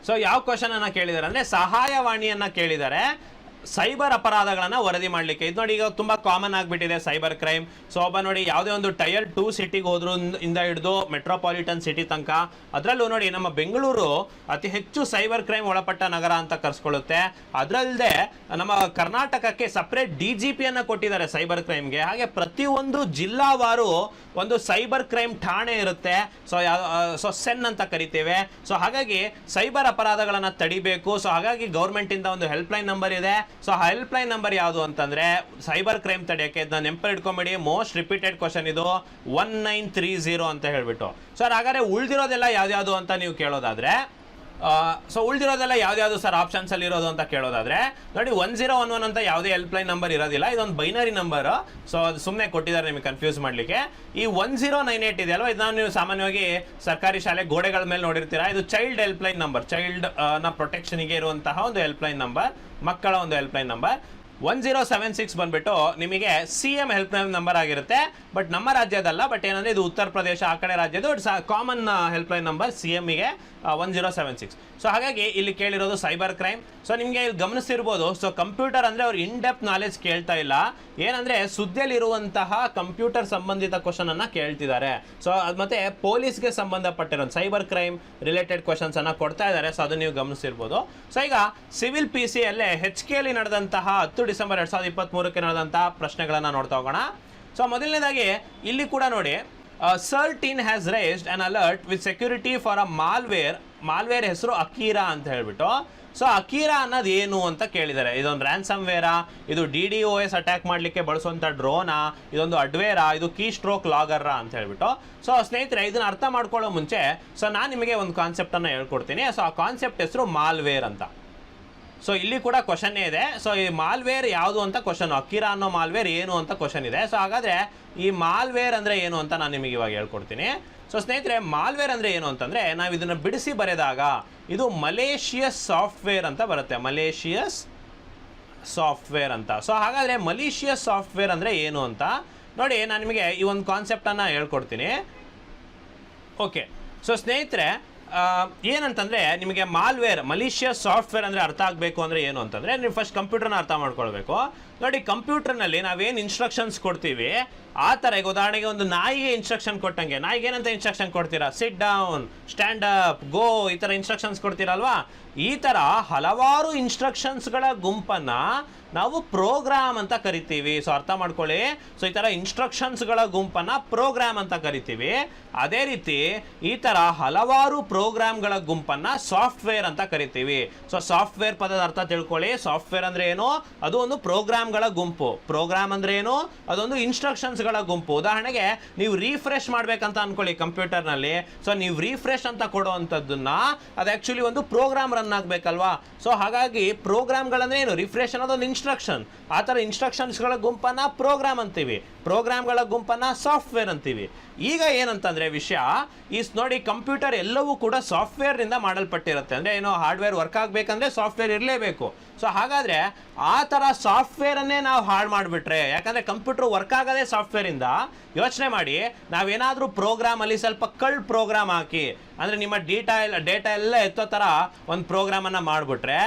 Speaker 1: ಸೊ ಯಾವ ಕ್ವಶನ್ ಅನ್ನ ಕೇಳಿದ್ದಾರೆ ಅಂದ್ರೆ ಸಹಾಯವಾಣಿಯನ್ನ ಕೇಳಿದ್ದಾರೆ ಸೈಬರ್ ಅಪರಾಧಗಳನ್ನ ವರದಿ ಮಾಡಲಿಕ್ಕೆ. ಇದು ನೋಡಿ ಈಗ ತುಂಬಾ ಕಾಮನ್ ಆಗಿಬಿಟ್ಟಿದೆ ಸೈಬರ್ ಕ್ರೈಮ್. ಸೊ ಒಬ್ಬ ನೋಡಿ ಯಾವುದೇ ಒಂದು ಟೈರ್ 2 ಸಿಟಿಗೆ ಹೋದ್ರು ಇಂದ ಹಿಡಿದು ಮೆಟ್ರೋಪಾಲಿಟನ್ ಸಿಟಿ ತನಕ, ಅದರಲ್ಲೂ ನೋಡಿ ನಮ್ಮ ಬೆಂಗಳೂರು ಅತಿ ಹೆಚ್ಚು ಸೈಬರ್ ಕ್ರೈಮ್ ಒಳಪಟ್ಟ ನಗರ ಅಂತ ಕರ್ಸ್ಕೊಳ್ಳುತ್ತೆ. ಅದರಲ್ಲದೆ ನಮ್ಮ ಕರ್ನಾಟಕಕ್ಕೆ ಸಪ್ರೇಟ್ DGP ಅನ್ನ ಕೊಟ್ಟಿದ್ದಾರೆ ಸೈಬರ್ ಕ್ರೈಮ್ಗೆ. ಹಾಗೆ ಪ್ರತಿಯೊಂದು ಜಿಲ್ಲಾವಾರು ಒಂದು ಸೈಬರ್ ಕ್ರೈಮ್ ಠಾಣೆ ಇರುತ್ತೆ. ಸೊ ಸೆನ್ ಅಂತ ಕರಿತೇವೆ. ಸೊ ಹಾಗಾಗಿ ಸೈಬರ್ ಅಪರಾಧಗಳನ್ನ ತಡಿಬೇಕು. ಸೊ ಹಾಗಾಗಿ ಗೌರ್ಮೆಂಟ್ ಇಂದ ಒಂದು ಹೆಲ್ಪ್ ಲೈನ್ ನಂಬರ್ ಇದೆ. ಸೊ ಹೆಲ್ಪ್ ಲೈನ್ ನಂಬರ್ ಯಾವುದು ಅಂತಂದ್ರೆ ಸೈಬರ್ ಕ್ರೈಮ್ ತಡೆಯಕ್ಕೆ, ಇದನ್ನ ನೆನಪು ಇಟ್ಕೊಂಬಿಡಿ, ಮೋಸ್ಟ್ ರಿಪೀಟೆಡ್ ಕ್ವಶನ್ ಇದು 1930 ಅಂತ ಹೇಳ್ಬಿಟ್ಟು. ಸರ್ ಹಾಗಾದ್ರೆ ಉಳಿದಿರೋದೆಲ್ಲ ಯಾವ್ದು ಅಂತ ನೀವು ಕೇಳೋದಾದ್ರೆ, ಸೊ ಉಳಿದಿರೋದೆಲ್ಲ ಯಾವ್ದು ಸರ್ ಆಪ್ಷನ್ಸ್ ಅಲ್ಲಿ ಇರೋದು ಅಂತ ಕೇಳೋದಾದ್ರೆ ನೋಡಿ 1011 ಅಂತ ಯಾವುದೇ ಹೆಲ್ಪ್ ಲೈನ್ ನಂಬರ್ ಇರೋದಿಲ್ಲ. ಇದೊಂದು ಬೈನರಿ ನಂಬರ್. ಸೊ ಅದು ಸುಮ್ಮನೆ ಕೊಟ್ಟಿದ್ದಾರೆ ನಿಮಗೆ ಕನ್ಫ್ಯೂಸ್ ಮಾಡ್ಲಿಕ್ಕೆ. ಈ 1098 ಇದೆ ಅಲ್ವಾ, ಇದನ್ನ ನೀವು ಸಾಮಾನ್ಯವಾಗಿ ಸರ್ಕಾರಿ ಶಾಲೆ ಗೋಡೆಗಳ ಮೇಲೆ ನೋಡಿರ್ತೀರಾ. ಇದು child help line number, child ನ ಪ್ರೊಟೆಕ್ಷನ್ಗೆ ಇರುವಂತಹ ಒಂದು ಹೆಲ್ಪ್ ಲೈನ್ ನಂಬರ್, ಮಕ್ಕಳ ಒಂದು ಹೆಲ್ಪ್ ಲೈನ್ ನಂಬರ್. 1076 ಬಂದ್ಬಿಟ್ಟು ನಿಮಗೆ CM ಹೆಲ್ಪ್ ಲೈನ್ ನಂಬರ್ ಆಗಿರುತ್ತೆ. ಬಟ್ ನಮ್ಮ ರಾಜ್ಯದಲ್ಲ, ಬಟ್ ಏನಂದ್ರೆ ಇದು ಉತ್ತರ ಪ್ರದೇಶ ಆ ಕಡೆ ರಾಜ್ಯದ್ದು ಕಾಮನ್ ಹೆಲ್ಪ್ ಲೈನ್ ನಂಬರ್ CMಗೆ 1076. ಸೊ ಹಾಗಾಗಿ ಇಲ್ಲಿ ಕೇಳಿರೋದು ಸೈಬರ್ ಕ್ರೈಮ್. ಸೊ ನಿಮಗೆ ಇಲ್ಲಿ ಗಮನಿಸಿರ್ಬೋದು, ಸೊ ಕಂಪ್ಯೂಟರ್ ಅಂದ್ರೆ ಅವ್ರು ಇನ್ ಡೆಪ್ತ್ ನಾಲೆಜ್ ಕೇಳ್ತಾ ಇಲ್ಲ, ಏನಂದ್ರೆ ಸುದ್ದಿಯಲ್ಲಿರುವಂತಹ ಕಂಪ್ಯೂಟರ್ ಸಂಬಂಧಿತ ಕ್ವಶನ್ ಅನ್ನ ಕೇಳ್ತಿದ್ದಾರೆ. ಸೊ ಮತ್ತೆ ಪೊಲೀಸ್ಗೆ ಸಂಬಂಧಪಟ್ಟಿರೋ ಸೈಬರ್ ಕ್ರೈಮ್ ರಿಲೇಟೆಡ್ ಕ್ವಶನ್ಸ್ ಅನ್ನ ಕೊಡ್ತಾ ಇದ್ದಾರೆ. ಸೊ ಅದನ್ನ ನೀವು ಗಮನಿಸಿರ್ಬೋದು. ಸೊ ಈಗ ಸಿವಿಲ್ PC ಅಲ್ಲೇ HKಯಲ್ಲಿ ನಡೆದಂತಹ 10 ಡಿಸೆಂಬರ್ 2023ಕ್ಕೆ ನಡೆದಂತಹ ಪ್ರಶ್ನೆಗಳನ್ನ ನೋಡ್ತಾ ಹೋಗೋಣ. ಸೊ ಮೊದಲನೇದಾಗಿ ಇಲ್ಲಿ ಕೂಡ ನೋಡಿ, CERT-in has raised an alert with security for a malware ಹೆಸರು ಅಕೀರಾ ಅಂತ ಹೇಳ್ಬಿಟ್ಟು. ಸೊ ಅಕೀರಾ ಅನ್ನೋದು ಏನು ಅಂತ ಕೇಳಿದ್ದಾರೆ. ಇದೊಂದು ರ್ಯಾನ್ಸಮ್ ವೇರಾ, ಇದು DDoS ಅಟ್ಯಾಕ್ ಮಾಡಲಿಕ್ಕೆ ಬಳಸುವಂಥ ಡ್ರೋನಾ, ಇದೊಂದು ಅಡ್ವೇರಾ, ಇದು ಕೀ ಸ್ಟ್ರೋಕ್ ಲಾಗರ್ ಅಂತ ಹೇಳ್ಬಿಟ್ಟು. ಸೊ ಸ್ನೇಹಿತರೆ ಇದನ್ನ ಅರ್ಥ ಮಾಡ್ಕೊಳ್ಳೋ ಮುಂಚೆ ಸೊ ನಾನು ನಿಮಗೆ ಒಂದು ಕಾನ್ಸೆಪ್ಟನ್ನು ಹೇಳ್ಕೊಡ್ತೀನಿ. ಸೊ ಆ ಕಾನ್ಸೆಪ್ಟ್ ಹೆಸರು ಮಾಲ್ವೇರ್ ಅಂತ. ಸೊ ಇಲ್ಲಿ ಕೂಡ ಕ್ವಶನ್ ಇದೆ. ಸೊ ಈ ಮಾಲ್ವೇರ್ ಯಾವುದು ಅಂತ ಕ್ವಶನ್, ಅಕಿರಾ ಅನ್ನೋ ಮಾಲ್ವೇರ್ ಏನು ಅಂತ ಕ್ವಶನ್ ಇದೆ. ಸೊ ಹಾಗಾದರೆ ಈ ಮಾಲ್ವೇರ್ ಅಂದರೆ ಏನು ಅಂತ ನಾನು ನಿಮಗೆ ಇವಾಗ ಹೇಳ್ಕೊಡ್ತೀನಿ. ಸೊ ಸ್ನೇಹಿತರೆ, ಮಾಲ್ವೇರ್ ಅಂದರೆ ಏನು ಅಂತಂದರೆ, ನಾವು ಇದನ್ನು ಬಿಡಿಸಿ ಬರೆದಾಗ ಇದು ಮಲೇಷಿಯಸ್ ಸಾಫ್ಟ್ವೇರ್ ಅಂತ ಬರುತ್ತೆ, ಮಲೇಷಿಯಸ್ ಸಾಫ್ಟ್ವೇರ್ ಅಂತ. ಸೊ ಹಾಗಾದರೆ ಮಲೇಷಿಯಸ್ ಸಾಫ್ಟ್ವೇರ್ ಅಂದರೆ ಏನು ಅಂತ ನೋಡಿ, ನಾನು ನಿಮಗೆ ಈ ಒಂದು ಕಾನ್ಸೆಪ್ಟನ್ನು ಹೇಳ್ಕೊಡ್ತೀನಿ. ಓಕೆ, ಸೊ ಸ್ನೇಹಿತರೆ, ಏನಂತಂದರೆ ನಿಮಗೆ ಮಾಲ್ವೇರ್ ಮಲಿಷಿಯಸ್ ಸಾಫ್ಟ್ವೇರ್ ಅಂದರೆ ಅರ್ಥ ಆಗಬೇಕು ಅಂದರೆ ಏನು ಅಂತಂದರೆ, ನೀವು ಫಸ್ಟ್ ಕಂಪ್ಯೂಟರ್ನ ಅರ್ಥ ಮಾಡ್ಕೊಳ್ಬೇಕು. ನೋಡಿ, ಕಂಪ್ಯೂಟರ್ನಲ್ಲಿ ನಾವೇನು ಇನ್ಸ್ಟ್ರಕ್ಷನ್ಸ್ ಕೊಡ್ತೀವಿ ಆ ಥರ, ಈಗ ಉದಾಹರಣೆಗೆ ಒಂದು ನಾಯಿಗೆ ಇನ್ಸ್ಟ್ರಕ್ಷನ್ ಕೊಟ್ಟಂಗೆ, ನಾಯಿಗೆ ಏನಂತ ಇನ್ಸ್ಟ್ರಕ್ಷನ್ ಕೊಡ್ತೀರಾ, ಸಿಟ್ ಡೌನ್, ಸ್ಟ್ಯಾಂಡ್ ಅಪ್, ಗೋ, ಈ ಥರ ಇನ್ಸ್ಟ್ರಕ್ಷನ್ಸ್ ಕೊಡ್ತೀರಲ್ವಾ. ಈ ಥರ ಹಲವಾರು ಇನ್ಸ್ಟ್ರಕ್ಷನ್ಸ್ಗಳ ಗುಂಪನ್ನು ನಾವು ಪ್ರೋಗ್ರಾಮ್ ಅಂತ ಕರಿತೀವಿ. ಸೊ ಅರ್ಥ ಮಾಡ್ಕೊಳ್ಳಿ. ಸೊ ಈ ಥರ ಇನ್ಸ್ಟ್ರಕ್ಷನ್ಸ್ಗಳ ಗುಂಪನ್ನು ಪ್ರೋಗ್ರಾಮ್ ಅಂತ ಕರಿತೀವಿ. ಅದೇ ರೀತಿ ಈ ಥರ ಹಲವಾರು ಪ್ರೋಗ್ರಾಮ್ಗಳ ಗುಂಪನ್ನು ಸಾಫ್ಟ್ವೇರ್ ಅಂತ ಕರಿತೀವಿ. ಸೊ ಸಾಫ್ಟ್ವೇರ್ ಪದದ ಅರ್ಥ ತಿಳ್ಕೊಳ್ಳಿ. ಸಾಫ್ಟ್ವೇರ್ ಅಂದರೆ ಏನು? ಅದು ಒಂದು ಪ್ರೋಗ್ರಾಮ್ಗಳ ಗುಂಪು. ಪ್ರೋಗ್ರಾಮ್ ಅಂದರೆ ಏನು? ಅದೊಂದು ಇನ್ಸ್ಟ್ರಕ್ಷನ್ಸ್ಗಳ ಗುಂಪು. ಉದಾಹರಣೆಗೆ ನೀವು ರೀಫ್ರೆಶ್ ಮಾಡಬೇಕಂತ ಅನ್ಕೊಳ್ಳಿ ಕಂಪ್ಯೂಟರ್ನಲ್ಲಿ. ಸೊ ನೀವು ರೀಫ್ರೆಶ್ ಅಂತ ಕೊಡುವಂಥದ್ದನ್ನ ಅದು ಆ್ಯಕ್ಚುಲಿ ಒಂದು ಪ್ರೋಗ್ರಾಮ್ ರನ್ ಆಗಬೇಕಲ್ವಾ. ಸೊ ಹಾಗಾಗಿ ಪ್ರೋಗ್ರಾಮ್ಗಳಂದ್ರೆ ಏನು? ರಿಫ್ರೆಶ್ ಅನ್ನೋದೊಂದು ಇನ್ಸ್ಟ್ರಕ್ಷನ್. ಆ ಥರ ಇನ್ಸ್ಟ್ರಕ್ಷನ್ಸ್ಗಳ ಗುಂಪನ್ನು ಪ್ರೋಗ್ರಾಮ್ ಅಂತೀವಿ, ಪ್ರೋಗ್ರಾಮ್ಗಳ ಗುಂಪನ್ನು ಸಾಫ್ಟ್ವೇರ್ ಅಂತೀವಿ. ಈಗ ಏನಂತಂದರೆ ವಿಷಯ ನೋಡಿ, ಕಂಪ್ಯೂಟರ್ ಎಲ್ಲವೂ ಕೂಡ ಸಾಫ್ಟ್ವೇರ್ನಿಂದ ಮಾಡಲ್ಪಟ್ಟಿರುತ್ತೆ. ಅಂದರೆ ಏನು, ಹಾರ್ಡ್ವೇರ್ ವರ್ಕ್ ಆಗಬೇಕಂದ್ರೆ ಸಾಫ್ಟ್ವೇರ್ ಇರಲೇಬೇಕು. ಸೊ ಹಾಗಾದರೆ ಆ ಥರ ಸಾಫ್ಟ್ವೇರನ್ನೇ ನಾವು ಹಾಳು ಮಾಡಿಬಿಟ್ರೆ, ಯಾಕಂದರೆ ಕಂಪ್ಯೂಟರ್ ವರ್ಕ್ ಆಗೋದೇ ಸಾಫ್ಟ್ವೇರಿಂದ. ಯೋಚನೆ ಮಾಡಿ, ನಾವೇನಾದರೂ ಪ್ರೋಗ್ರಾಮಲ್ಲಿ ಸ್ವಲ್ಪ ಕಳ್ಳ ಪ್ರೋಗ್ರಾಮ್ ಹಾಕಿ, ಅಂದರೆ ನಿಮ್ಮ ಡೇಟಾ ಎಲ್ಲ ಎತ್ತೋ ಥರ ಒಂದು ಪ್ರೋಗ್ರಾಮನ್ನು ಮಾಡಿಬಿಟ್ರೆ,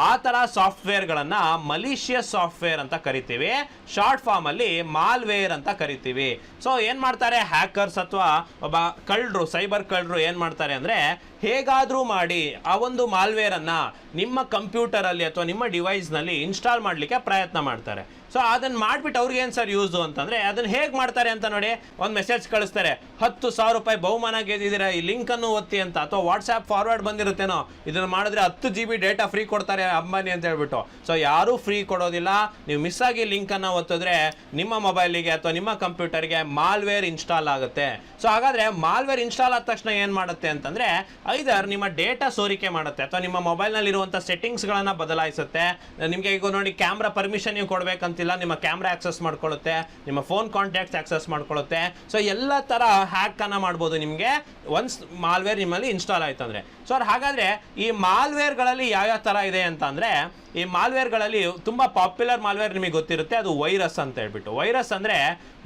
Speaker 1: ಆ ಥರ ಸಾಫ್ಟ್ವೇರ್ಗಳನ್ನು ಮಲಿಷಿಯಸ್ ಸಾಫ್ಟ್ವೇರ್ ಅಂತ ಕರಿತೀವಿ. ಶಾರ್ಟ್ ಫಾರ್ಮಲ್ಲಿ ಮಾಲ್ವೇರ್ ಅಂತ ಕರಿತೀವಿ. ಸೊ ಏನು ಮಾಡ್ತಾರೆ ಹ್ಯಾಕರ್ಸ್ ಅಥವಾ ಒಬ್ಬ ಕಳ್ಳರು, ಸೈಬರ್ ಕಳ್ಳರು ಏನು ಮಾಡ್ತಾರೆ ಅಂದರೆ, ಹೇಗಾದರೂ ಮಾಡಿ ಆ ಒಂದು ಮಾಲ್ವೇರನ್ನು ನಿಮ್ಮ ಕಂಪ್ಯೂಟರಲ್ಲಿ ಅಥವಾ ನಿಮ್ಮ ಡಿವೈಸ್ನಲ್ಲಿ ಇನ್ಸ್ಟಾಲ್ ಮಾಡಲಿಕ್ಕೆ ಪ್ರಯತ್ನ ಮಾಡ್ತಾರೆ. ಸೊ ಅದನ್ನು ಮಾಡಿಬಿಟ್ಟು ಅವ್ರಿಗೆ ಏನು ಸರ್ ಯೂಸು ಅಂತಂದರೆ, ಅದನ್ನು ಹೇಗೆ ಮಾಡ್ತಾರೆ ಅಂತ ನೋಡಿ, ಒಂದು ಮೆಸೇಜ್ ಕಳಿಸ್ತಾರೆ, 10,000 ರೂಪಾಯಿ ಬಹುಮಾನ ಗೆದ್ದಿದ್ದೀರಾ, ಈ ಲಿಂಕನ್ನು ಒತ್ತಿ ಅಂತ. ಅಥವಾ ವಾಟ್ಸ್ಆ್ಯಪ್ ಫಾರ್ವರ್ಡ್ ಬಂದಿರುತ್ತೇನೋ, ಇದನ್ನು ಮಾಡಿದ್ರೆ 10 GB ಡೇಟಾ ಫ್ರೀ ಕೊಡ್ತಾರೆ ಅಂಬಾನಿ ಅಂತ ಹೇಳ್ಬಿಟ್ಟು. ಸೊ ಯಾರೂ ಫ್ರೀ ಕೊಡೋದಿಲ್ಲ. ನೀವು ಮಿಸ್ ಆಗಿ ಲಿಂಕನ್ನು ಒತ್ತಿದ್ರೆ ನಿಮ್ಮ ಮೊಬೈಲಿಗೆ ಅಥವಾ ನಿಮ್ಮ ಕಂಪ್ಯೂಟರ್ಗೆ ಮಾಲ್ವೇರ್ ಇನ್ಸ್ಟಾಲ್ ಆಗುತ್ತೆ. ಸೊ ಹಾಗಾದರೆ ಮಾಲ್ವೇರ್ ಇನ್ಸ್ಟಾಲ್ ಆದ ತಕ್ಷಣ ಏನು ಮಾಡುತ್ತೆ ಅಂತಂದರೆ, ಐದರ್ ನಿಮ್ಮ ಡೇಟಾ ಸೋರಿಕೆ ಮಾಡುತ್ತೆ ಅಥವಾ ನಿಮ್ಮ ಮೊಬೈಲ್ನಲ್ಲಿರುವಂಥ ಸೆಟ್ಟಿಂಗ್ಸ್ಗಳನ್ನು ಬದಲಾಯಿಸುತ್ತೆ. ನಿಮಗೆ ಈಗ ನೋಡಿ, ಕ್ಯಾಮ್ರಾ ಪರ್ಮಿಷನ್ ನೀವು ಕೊಡಬೇಕಂತಿಲ್ಲ, ನಿಮ್ಮ ಕ್ಯಾಮ್ರಾ ಆಕ್ಸೆಸ್ ಮಾಡ್ಕೊಳ್ಳುತ್ತೆ, ನಿಮ್ಮ ಫೋನ್ ಕಾಂಟ್ಯಾಕ್ಟ್ಸ್ ಆಕ್ಸೆಸ್ ಮಾಡ್ಕೊಳ್ಳುತ್ತೆ. ಸೊ ಎಲ್ಲ ಥರ ಹ್ಯಾಕನ್ನು ಮಾಡ್ಬೋದು ನಿಮಗೆ ಒನ್ಸ್ ಮಾಲ್ವೇರ್ ನಿಮ್ಮಲ್ಲಿ ಇನ್ಸ್ಟಾಲ್ ಆಯ್ತು ಅಂದರೆ. ಸೊ ಹಾಗಾದರೆ ಈ ಮಾಲ್ವೇರ್ಗಳಲ್ಲಿ ಯಾವ್ಯಾವ ಥರ ಇದೆ ಅಂತ ಅಂದರೆ, ಈ ಮಾಲ್ವೇರ್ಗಳಲ್ಲಿ ತುಂಬ ಪಾಪ್ಯುಲರ್ ಮಾಲ್ವೇರ್ ನಿಮಗೆ ಗೊತ್ತಿರುತ್ತೆ, ಅದು ವೈರಸ್ ಅಂತ ಹೇಳ್ಬಿಟ್ಟು. ವೈರಸ್ ಅಂದರೆ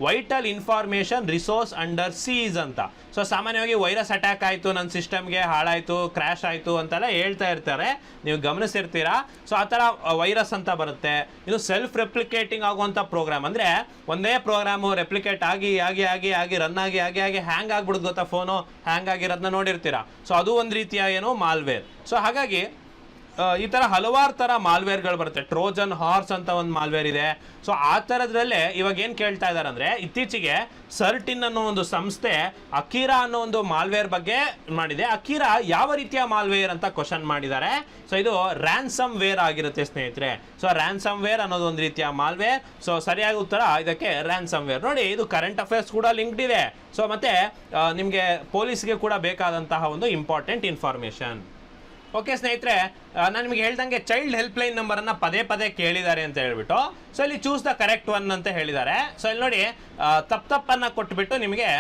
Speaker 1: vital information resource under seas ಅಂತ. ಸೊ ಸಾಮಾನ್ಯವಾಗಿ ವೈರಸ್ ಅಟ್ಯಾಕ್ ಆಯಿತು, ನನ್ನ ಸಿಸ್ಟಮ್ಗೆ ಹಾಳಾಯಿತು, ಕ್ರ್ಯಾಶ್ ಆಯಿತು ಅಂತೆಲ್ಲ ಹೇಳ್ತಾ ಇರ್ತಾರೆ, ನೀವು ಗಮನಿಸಿರ್ತೀರಾ. ಸೊ ಆ ಥರ ವೈರಸ್ ಅಂತ ಬರುತ್ತೆ. ಇದು ಸೆಲ್ಫ್ ರೆಪ್ಲಿಕೇಟಿಂಗ್ ಆಗುವಂಥ ಪ್ರೋಗ್ರಾಮ್, ಅಂದರೆ ಒಂದೇ ಪ್ರೋಗ್ರಾಮು ರೆಪ್ಲಿಕೇಟ್ ಆಗಿ ಆಗಿ ಆಗಿ ಆಗಿ ರನ್ ಆಗಿ ಆಗಿ ಆಗಿ ಹ್ಯಾಂಗ್ ಆಗ್ಬಿಡುತ್ತೆ ಗೊತ್ತಾ, ಫೋನು ಹ್ಯಾಂಗ್ ಆಗಿರೋದನ್ನ ನೋಡಿರ್ತೀರಾ. ಸೊ ಅದು ಒಂದು ರೀತಿಯ ಏನು ಮಾಲ್ವೇರ್. ಸೊ ಹಾಗಾಗಿ ಈ ಥರ ಹಲವಾರು ಥರ ಮಾಲ್ವೇರ್ಗಳು ಬರುತ್ತೆ. ಟ್ರೋಜನ್ ಹಾರ್ಸ್ ಅಂತ ಒಂದು ಮಾಲ್ವೇರ್ ಇದೆ. ಸೊ ಆ ಥರದ್ರಲ್ಲೇ ಇವಾಗ ಏನು ಕೇಳ್ತಾ ಇದ್ದಾರೆ ಅಂದರೆ, ಇತ್ತೀಚೆಗೆ ಸರ್ಟಿನ್ ಅನ್ನೋ ಒಂದು ಸಂಸ್ಥೆ ಅಕಿರಾ ಅನ್ನೋ ಒಂದು ಮಾಲ್ವೇರ್ ಬಗ್ಗೆ ಮಾಡಿದೆ. ಅಕಿರಾ ಯಾವ ರೀತಿಯ ಮಾಲ್ವೇರ್ ಅಂತ ಕ್ವಶನ್ ಮಾಡಿದ್ದಾರೆ. ಸೊ ಇದು ರ್ಯಾನ್ಸಮ್ ವೇರ್ ಆಗಿರುತ್ತೆ ಸ್ನೇಹಿತರೆ. ಸೊ ರ್ಯಾನ್ಸಮ್ ವೇರ್ ಅನ್ನೋದು ಒಂದು ರೀತಿಯ ಮಾಲ್ವೇರ್. ಸೊ ಸರಿಯಾಗಿ ಉತ್ತರ ಇದಕ್ಕೆ ರ್ಯಾನ್ಸಮ್ ವೇರ್. ನೋಡಿ, ಇದು ಕರೆಂಟ್ ಅಫೇರ್ಸ್ ಕೂಡ ಲಿಂಕ್ಡ್ ಇದೆ. ಸೊ ಮತ್ತೆ ನಿಮಗೆ ಪೊಲೀಸ್ಗೆ ಕೂಡ ಬೇಕಾದಂತಹ ಒಂದು ಇಂಪಾರ್ಟೆಂಟ್ ಇನ್ಫಾರ್ಮೇಷನ್. ಓಕೆ ಸ್ನೇಹಿತರೆ, ನಾನು ನಿಮಗೆ ಹೇಳ್ದಂಗೆ ಚೈಲ್ಡ್ ಹೆಲ್ಪ್ಲೈನ್ ನಂಬರನ್ನು ಪದೇ ಪದೇ ಕೇಳಿದ್ದಾರೆ ಅಂತ ಹೇಳ್ಬಿಟ್ಟು, ಸೊ ಇಲ್ಲಿ ಚೂಸ್ ದ ಕರೆಕ್ಟ್ ಒನ್ ಅಂತ ಹೇಳಿದ್ದಾರೆ. ಸೊ ಇಲ್ಲಿ ನೋಡಿ, ತಪ್ಪನ್ನು ಕೊಟ್ಬಿಟ್ಟು ನಿಮಗೆ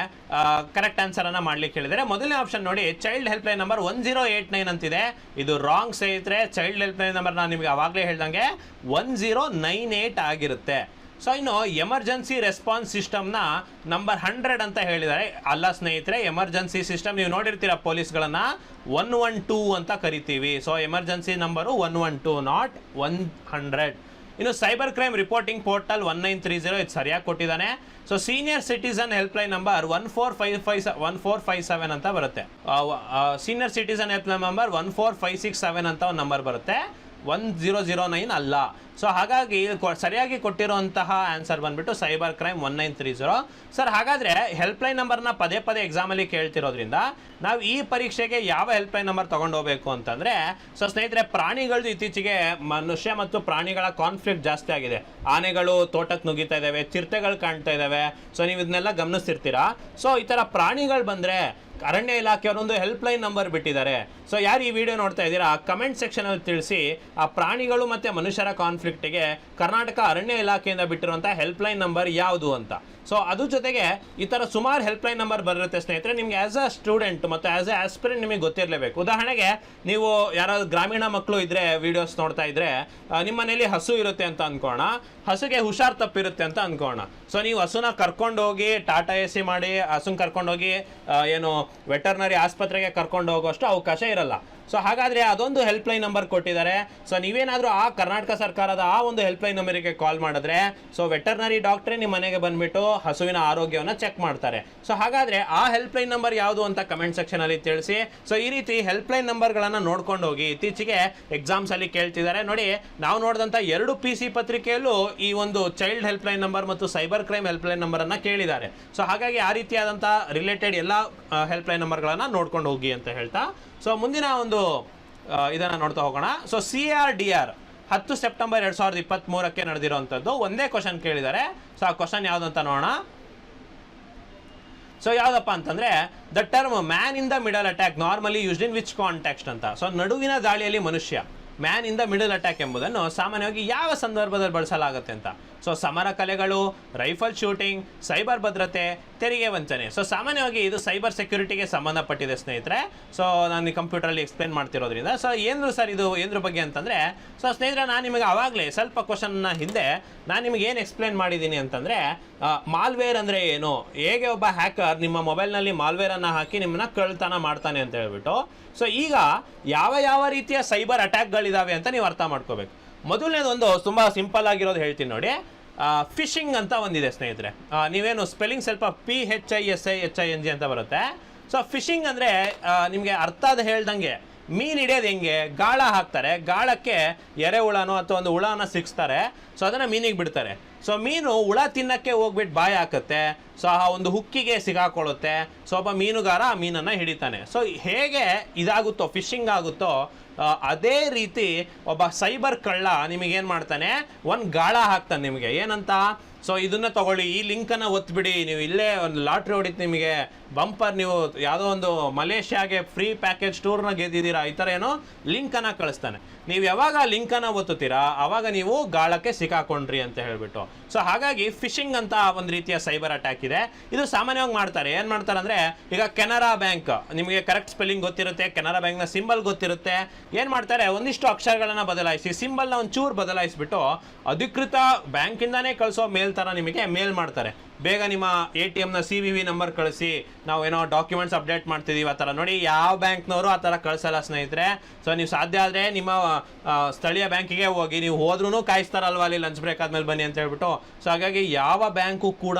Speaker 1: ಕರೆಕ್ಟ್ ಆನ್ಸರನ್ನು ಮಾಡ್ಲಿಕ್ಕೆ ಹೇಳಿದ್ದಾರೆ. ಮೊದಲನೇ ಆಪ್ಷನ್ ನೋಡಿ, ಚೈಲ್ಡ್ ಹೆಲ್ಪ್ಲೈನ್ ನಂಬರ್ 1089 ಅಂತಿದೆ. ಇದು ರಾಂಗ್ ಸ್ನೇಹಿತರೆ. ಚೈಲ್ಡ್ ಹೆಲ್ಪ್ಲೈನ್ ನಂಬರ್ ನಾನು ನಿಮಗೆ ಆವಾಗಲೇ ಹೇಳ್ದಂಗೆ 1098 ಆಗಿರುತ್ತೆ. ಸೊ ಇನ್ನು ಎಮರ್ಜೆನ್ಸಿ ರೆಸ್ಪಾನ್ಸ್ ಸಿಸ್ಟಮ್ನ ನಂಬರ್ 100 ಅಂತ ಹೇಳಿದ್ದಾರೆ. ಅಲ್ಲ ಸ್ನೇಹಿತರೆ, ಎಮರ್ಜೆನ್ಸಿ ಸಿಸ್ಟಮ್ ನೀವು ನೋಡಿರ್ತೀರ ಪೊಲೀಸ್ಗಳನ್ನು 112 ಅಂತ ಕರಿತೀವಿ. So emergency number 112, not 100. ಇನ್ನು ಸೈಬರ್ ಕ್ರೈಮ್ ರಿಪೋರ್ಟಿಂಗ್ ಪೋರ್ಟಲ್ 1930, ಇದು ಸರಿಯಾಗಿ ಕೊಟ್ಟಿದ್ದಾನೆ. So senior citizen helpline number 1457 ಅಂತ ಬರುತ್ತೆ. ಸೀನಿಯರ್ ಸಿಟಿಸನ್ ಹೆಲ್ಪ್ಲೈನ್ ನಂಬರ್ 14567 ಅಂತ ಒಂದು ನಂಬರ್ ಬರುತ್ತೆ, 1009 ಅಲ್ಲ. ಸೊ ಹಾಗಾಗಿ ಸರಿಯಾಗಿ ಕೊಟ್ಟಿರುವಂತಹ ಆನ್ಸರ್ ಬಂದ್ಬಿಟ್ಟು ಸೈಬರ್ ಕ್ರೈಮ್ 1930. ಸರ್ ಹಾಗಾದರೆ ಹೆಲ್ಪ್ಲೈನ್ ನಂಬರ್ನ ಪದೇ ಪದೇ ಎಕ್ಸಾಮಲ್ಲಿ ಕೇಳ್ತಿರೋದ್ರಿಂದ ನಾವು ಈ ಪರೀಕ್ಷೆಗೆ ಯಾವ ಹೆಲ್ಪ್ಲೈನ್ ನಂಬರ್ ತೊಗೊಂಡು ಹೋಗಬೇಕು ಅಂತಂದರೆ, ಸೊ ಸ್ನೇಹಿತರೆ, ಪ್ರಾಣಿಗಳದ್ದು ಇತ್ತೀಚೆಗೆ ಮನುಷ್ಯ ಮತ್ತು ಪ್ರಾಣಿಗಳ ಕಾನ್ಫ್ಲಿಕ್ಟ್ ಜಾಸ್ತಿ ಆಗಿದೆ. ಆನೆಗಳು ತೋಟಕ್ಕೆ ನುಗ್ಗಿತಾ ಇದ್ದಾವೆ, ಚಿರತೆಗಳು ಕಾಣ್ತಾ ಇದ್ದಾವೆ. ಸೊ ನೀವು ಇದನ್ನೆಲ್ಲ ಗಮನಿಸ್ತಿರ್ತೀರಾ. ಸೊ ಈ ಥರ ಪ್ರಾಣಿಗಳು ಬಂದರೆ ಅರಣ್ಯ ಇಲಾಖೆಯವರೊಂದು ಹೆಲ್ಪ್ ಲೈನ್ ನಂಬರ್ ಬಿಟ್ಟಿದ್ದಾರೆ. ಸೊ ಯಾರು ಈ ವಿಡಿಯೋ ನೋಡ್ತಾ ಇದ್ದೀರಾ, ಕಮೆಂಟ್ ಸೆಕ್ಷನ್ ಅಲ್ಲಿ ತಿಳಿಸಿ ಆ ಪ್ರಾಣಿಗಳು ಮತ್ತೆ ಮನುಷ್ಯರ ಕಾನ್ಫ್ಲಿಕ್ಟ್ಗೆ ಕರ್ನಾಟಕ ಅರಣ್ಯ ಇಲಾಖೆಯಿಂದ ಬಿಟ್ಟಿರುವಂಥ ಹೆಲ್ಪ್ ಲೈನ್ ನಂಬರ್ ಯಾವುದು ಅಂತ. ಸೊ ಅದ್ರ ಜೊತೆಗೆ ಈ ಥರ ಸುಮಾರು ಹೆಲ್ಪ್ ಲೈನ್ ನಂಬರ್ ಬರುತ್ತೆ ಸ್ನೇಹಿತರೆ. ನಿಮ್ಗೆ ಆಸ್ ಅ ಸ್ಟೂಡೆಂಟ್ ಮತ್ತು ಆಸ್ ಎ ಆಸ್ಪಿರೆಂಟ್ ನಿಮಗೆ ಗೊತ್ತಿರಲೇಬೇಕು. ಉದಾಹರಣೆಗೆ ನೀವು ಯಾರಾದ್ರು ಗ್ರಾಮೀಣ ಮಕ್ಕಳು ಇದ್ರೆ ವಿಡಿಯೋಸ್ ನೋಡ್ತಾ ಇದ್ರೆ ನಿಮ್ಮ ಮನೇಲಿ ಹಸು ಇರುತ್ತೆ ಅಂತ ಅನ್ಕೋಣ, ಹಸುಗೆ ಹುಷಾರ್ ತಪ್ಪಿರುತ್ತೆ ಅಂತ ಅನ್ಕೋಣ. ಸೊ ನೀವು ಹಸುನ ಕರ್ಕೊಂಡೋಗಿ ಟಾಟಾ ಎ ಸಿ ಮಾಡಿ ಹಸುನ ಕರ್ಕೊಂಡೋಗಿ ಏನು ವೆಟರ್ನರಿ ಆಸ್ಪತ್ರೆಗೆ ಕರ್ಕೊಂಡು ಹೋಗೋಷ್ಟು ಅವಕಾಶ ಇರಲ್ಲ. ಸೊ ಹಾಗಾದರೆ ಅದೊಂದು ಹೆಲ್ಪ್ ಲೈನ್ ನಂಬರ್ ಕೊಟ್ಟಿದ್ದಾರೆ. ಸೊ ನೀವೇನಾದರೂ ಆ ಕರ್ನಾಟಕ ಸರ್ಕಾರದ ಆ ಒಂದು ಹೆಲ್ಪ್ ಲೈನ್ ನಂಬರಿಗೆ ಕಾಲ್ ಮಾಡಿದ್ರೆ ಸೊ ವೆಟರ್ನರಿ ಡಾಕ್ಟ್ರೇ ನಿಮ್ಮ ಮನೆಗೆ ಬಂದುಬಿಟ್ಟು ಹಸುವಿನ ಆರೋಗ್ಯವನ್ನು ಚೆಕ್ ಮಾಡ್ತಾರೆ. ಸೊ ಹಾಗಾದರೆ ಆ ಹೆಲ್ಪ್ ಲೈನ್ ನಂಬರ್ ಯಾವುದು ಅಂತ ಕಮೆಂಟ್ ಸೆಕ್ಷನಲ್ಲಿ ತಿಳಿಸಿ. ಸೊ ಈ ರೀತಿ ಹೆಲ್ಪ್ ಲೈನ್ ನಂಬರ್ಗಳನ್ನು ನೋಡ್ಕೊಂಡು ಹೋಗಿ. ಇತ್ತೀಚೆಗೆ ಎಕ್ಸಾಮ್ಸಲ್ಲಿ ಕೇಳ್ತಿದ್ದಾರೆ ನೋಡಿ, ನಾವು ನೋಡಿದಂಥ 2 PC ಪತ್ರಿಕೆಯಲ್ಲೂ ಈ ಒಂದು ಚೈಲ್ಡ್ ಹೆಲ್ಪ್ ಲೈನ್ ನಂಬರ್ ಮತ್ತು ಸೈಬರ್ ಕ್ರೈಮ್ ಹೆಲ್ಪ್ ಲೈನ್ ನಂಬರನ್ನು ಕೇಳಿದ್ದಾರೆ. ಸೊ ಹಾಗಾಗಿ ಆ ರೀತಿಯಾದಂಥ ರಿಲೇಟೆಡ್ ಎಲ್ಲ ಹೆಲ್ಪ್ ಲೈನ್ ನಂಬರ್ಗಳನ್ನು ನೋಡ್ಕೊಂಡು ಹೋಗಿ ಅಂತ ಹೇಳ್ತಾ, ಸೊ ಮುಂದಿನ ಒಂದು ಇದನ್ನು ನೋಡ್ತಾ ಹೋಗೋಣ. ಸೊ CRDR 10 ಸೆಪ್ಟೆಂಬರ್ 2023 ನಡೆದಿರುವಂಥದ್ದು ಒಂದೇ ಕ್ವಶನ್ ಕೇಳಿದ್ದಾರೆ. ಸೊ ಆ ಕ್ವಶನ್ ಯಾವುದಂತ ನೋಡೋಣ. ಸೊ ಯಾವುದಪ್ಪ ಅಂತಂದರೆ, the term man in the middle attack normally used in which context ಅಂತ. ಸೊ ನಡುವಿನ ದಾಳಿಯಲ್ಲಿ ಮನುಷ್ಯ, man in the middle attack ಎಂಬುದನ್ನು ಸಾಮಾನ್ಯವಾಗಿ ಯಾವ ಸಂದರ್ಭದಲ್ಲಿ ಬಳಸಲಾಗುತ್ತೆ ಅಂತ. ಸೊ ಸಮರ ಕಲೆಗಳು, ರೈಫಲ್ ಶೂಟಿಂಗ್, ಸೈಬರ್ ಭದ್ರತೆ, ತೆರಿಗೆ ವಂಚನೆ. ಸೊ ಸಾಮಾನ್ಯವಾಗಿ ಇದು ಸೈಬರ್ ಸೆಕ್ಯೂರಿಟಿಗೆ ಸಂಬಂಧಪಟ್ಟಿದೆ ಸ್ನೇಹಿತರೆ. ಸೊ ನಾನು ಕಂಪ್ಯೂಟರಲ್ಲಿ ಎಕ್ಸ್ಪ್ಲೇನ್ ಮಾಡ್ತಿರೋದ್ರಿಂದ. ಸೊ ಏನು ಸರ್ ಇದು ಏದ್ರ ಬಗ್ಗೆ ಅಂತಂದರೆ, ಸೊ ಸ್ನೇಹಿತರೆ ನಾನು ನಿಮಗೆ ಆವಾಗಲೇ ಸ್ವಲ್ಪ ಕ್ವಶನ್ನ ಹಿಂದೆ ನಾನು ನಿಮಗೆ ಏನು ಎಕ್ಸ್ಪ್ಲೇನ್ ಮಾಡಿದ್ದೀನಿ ಅಂತಂದರೆ, ಮಾಲ್ವೇರ್ ಅಂದರೆ ಏನು, ಹೇಗೆ ಒಬ್ಬ ಹ್ಯಾಕರ್ ನಿಮ್ಮ ಮೊಬೈಲ್ನಲ್ಲಿ ಮಾಲ್ವೇರನ್ನು ಹಾಕಿ ನಿಮ್ಮನ್ನ ಕಳ್ತನ ಮಾಡ್ತಾನೆ ಅಂತ ಹೇಳ್ಬಿಟ್ಟು. ಸೊ ಈಗ ಯಾವ ರೀತಿಯ ಸೈಬರ್ ಅಟ್ಯಾಕ್ಗಳಿದ್ದಾವೆ ಅಂತ ನೀವು ಅರ್ಥ ಮಾಡ್ಕೋಬೇಕು. ಮೊದಲನೇದೊಂದು ತುಂಬ ಸಿಂಪಲ್ ಆಗಿರೋದು ಹೇಳ್ತೀನಿ ನೋಡಿ. ಫಿಶಿಂಗ್ ಅಂತ ಒಂದಿದೆ ಸ್ನೇಹಿತರೆ. ನೀವೇನು ಸ್ಪೆಲ್ಲಿಂಗ್ ಸ್ವಲ್ಪ PHISING ಅಂತ ಬರುತ್ತೆ. ಸೊ ಫಿಶಿಂಗ್ ಅಂದರೆ ನಿಮಗೆ ಅರ್ಥ ಅದು ಹೇಳ್ದಂಗೆ ಮೀನು ಹಿಡಿಯೋದು ಹೆಂಗೆ, ಗಾಳ ಹಾಕ್ತಾರೆ, ಗಾಳಕ್ಕೆ ಎರೆಹುಳನೋ ಅಥವಾ ಒಂದು ಹುಳನ ಸಿಕ್ಸ್ತಾರೆ. ಸೊ ಅದನ್ನು ಮೀನಿಗೆ ಬಿಡ್ತಾರೆ. ಸೊ ಮೀನು ಹುಳ ತಿನ್ನಕ್ಕೆ ಹೋಗ್ಬಿಟ್ಟು ಬಾಯಿ ಹಾಕುತ್ತೆ. ಸೊ ಆ ಒಂದು ಹುಕ್ಕಿಗೆ ಸಿಗಾಕೊಳ್ಳುತ್ತೆ. ಸೊ ಒಬ್ಬ ಮೀನುಗಾರ ಆ ಮೀನನ್ನು ಹಿಡಿತಾನೆ. ಸೊ ಹೇಗೆ ಇದಾಗುತ್ತೋ, ಫಿಶಿಂಗ್ ಆಗುತ್ತೋ, ಅದೇ ರೀತಿ ಒಬ್ಬ ಸೈಬರ್ ಕಳ್ಳ ನಿಮಗೇನು ಮಾಡ್ತಾನೆ, ಒಂದು ಗಾಳ ಹಾಕ್ತಾನೆ ನಿಮಗೆ ಏನಂತ. ಸೊ ಇದನ್ನು ತಗೊಳ್ಳಿ, ಈ ಲಿಂಕನ್ನು ಒತ್ಬಿಡಿ, ನೀವು ಇಲ್ಲೇ ಒಂದು ಲಾಟ್ರಿ ಹೊಡಿತು, ನಿಮಗೆ ಬಂಪರ್, ನೀವು ಯಾವುದೋ ಒಂದು ಮಲೇಷ್ಯಾಗೆ ಫ್ರೀ ಪ್ಯಾಕೇಜ್ ಟೂರ್ನ ಗೆದ್ದಿದ್ದೀರಾ, ಈ ಥರ ಏನೋ ಲಿಂಕನ್ನು ಕಳಿಸ್ತಾನೆ. ನೀವು ಯಾವಾಗ ಲಿಂಕನ್ನು ಒತ್ತುತ್ತೀರಾ ಆವಾಗ ನೀವು ಗಾಳಕ್ಕೆ ಸಿಕ್ಕಾಕೊಂಡ್ರಿ ಅಂತ ಹೇಳ್ಬಿಟ್ಟು. ಸೊ ಹಾಗಾಗಿ ಫಿಶಿಂಗ್ ಅಂತ ಒಂದು ರೀತಿಯ ಸೈಬರ್ ಅಟ್ಯಾಕ್ ಇದೆ. ಇದು ಸಾಮಾನ್ಯವಾಗಿ ಮಾಡ್ತಾರೆ. ಏನು ಮಾಡ್ತಾರೆ ಅಂದರೆ, ಈಗ ಕೆನರಾ ಬ್ಯಾಂಕ್, ನಿಮಗೆ ಕರೆಕ್ಟ್ ಸ್ಪೆಲ್ಲಿಂಗ್ ಗೊತ್ತಿರುತ್ತೆ, ಕೆನರಾ ಬ್ಯಾಂಕ್ನ ಸಿಂಬಲ್ ಗೊತ್ತಿರುತ್ತೆ. ಏನು ಮಾಡ್ತಾರೆ, ಒಂದಿಷ್ಟು ಅಕ್ಷರಗಳನ್ನು ಬದಲಾಯಿಸಿ ಸಿಂಬಲ್ನ ಒಂಚೂರು ಬದಲಾಯಿಸಿಬಿಟ್ಟು ಅಧಿಕೃತ ಬ್ಯಾಂಕಿಂದಾನೇ ಕಳಿಸೋ ಮೇಲ್ ಥರ ನಿಮಗೆ ಮೇಲ್ ಮಾಡ್ತಾರೆ. ಬೇಗ ನಿಮ್ಮ ATMನ CVV ನಂಬರ್ ಕಳಿಸಿ, ನಾವು ಏನೋ ಡಾಕ್ಯುಮೆಂಟ್ಸ್ ಅಪ್ಡೇಟ್ ಮಾಡ್ತಿದ್ದೀವಿ ಆ ಥರ. ನೋಡಿ, ಯಾವ ಬ್ಯಾಂಕ್ನವರು ಆ ಥರ ಕಳಿಸಲ್ಲ ಸ್ನೇಹಿತರೆ. ಸೊ ನೀವು ಸಾಧ್ಯ ಆದರೆ ನಿಮ್ಮ ಸ್ಥಳೀಯ ಬ್ಯಾಂಕಿಗೆ ಹೋಗಿ, ನೀವು ಹೋದ್ರೂ ಕಾಯಿಸ್ತಾರಲ್ವ ಅಲ್ಲಿ ಲಂಚ್ ಬ್ರೇಕ್ ಆದಮೇಲೆ ಬನ್ನಿ ಅಂತ ಹೇಳ್ಬಿಟ್ಟು. ಸೊ ಹಾಗಾಗಿ ಯಾವ ಬ್ಯಾಂಕು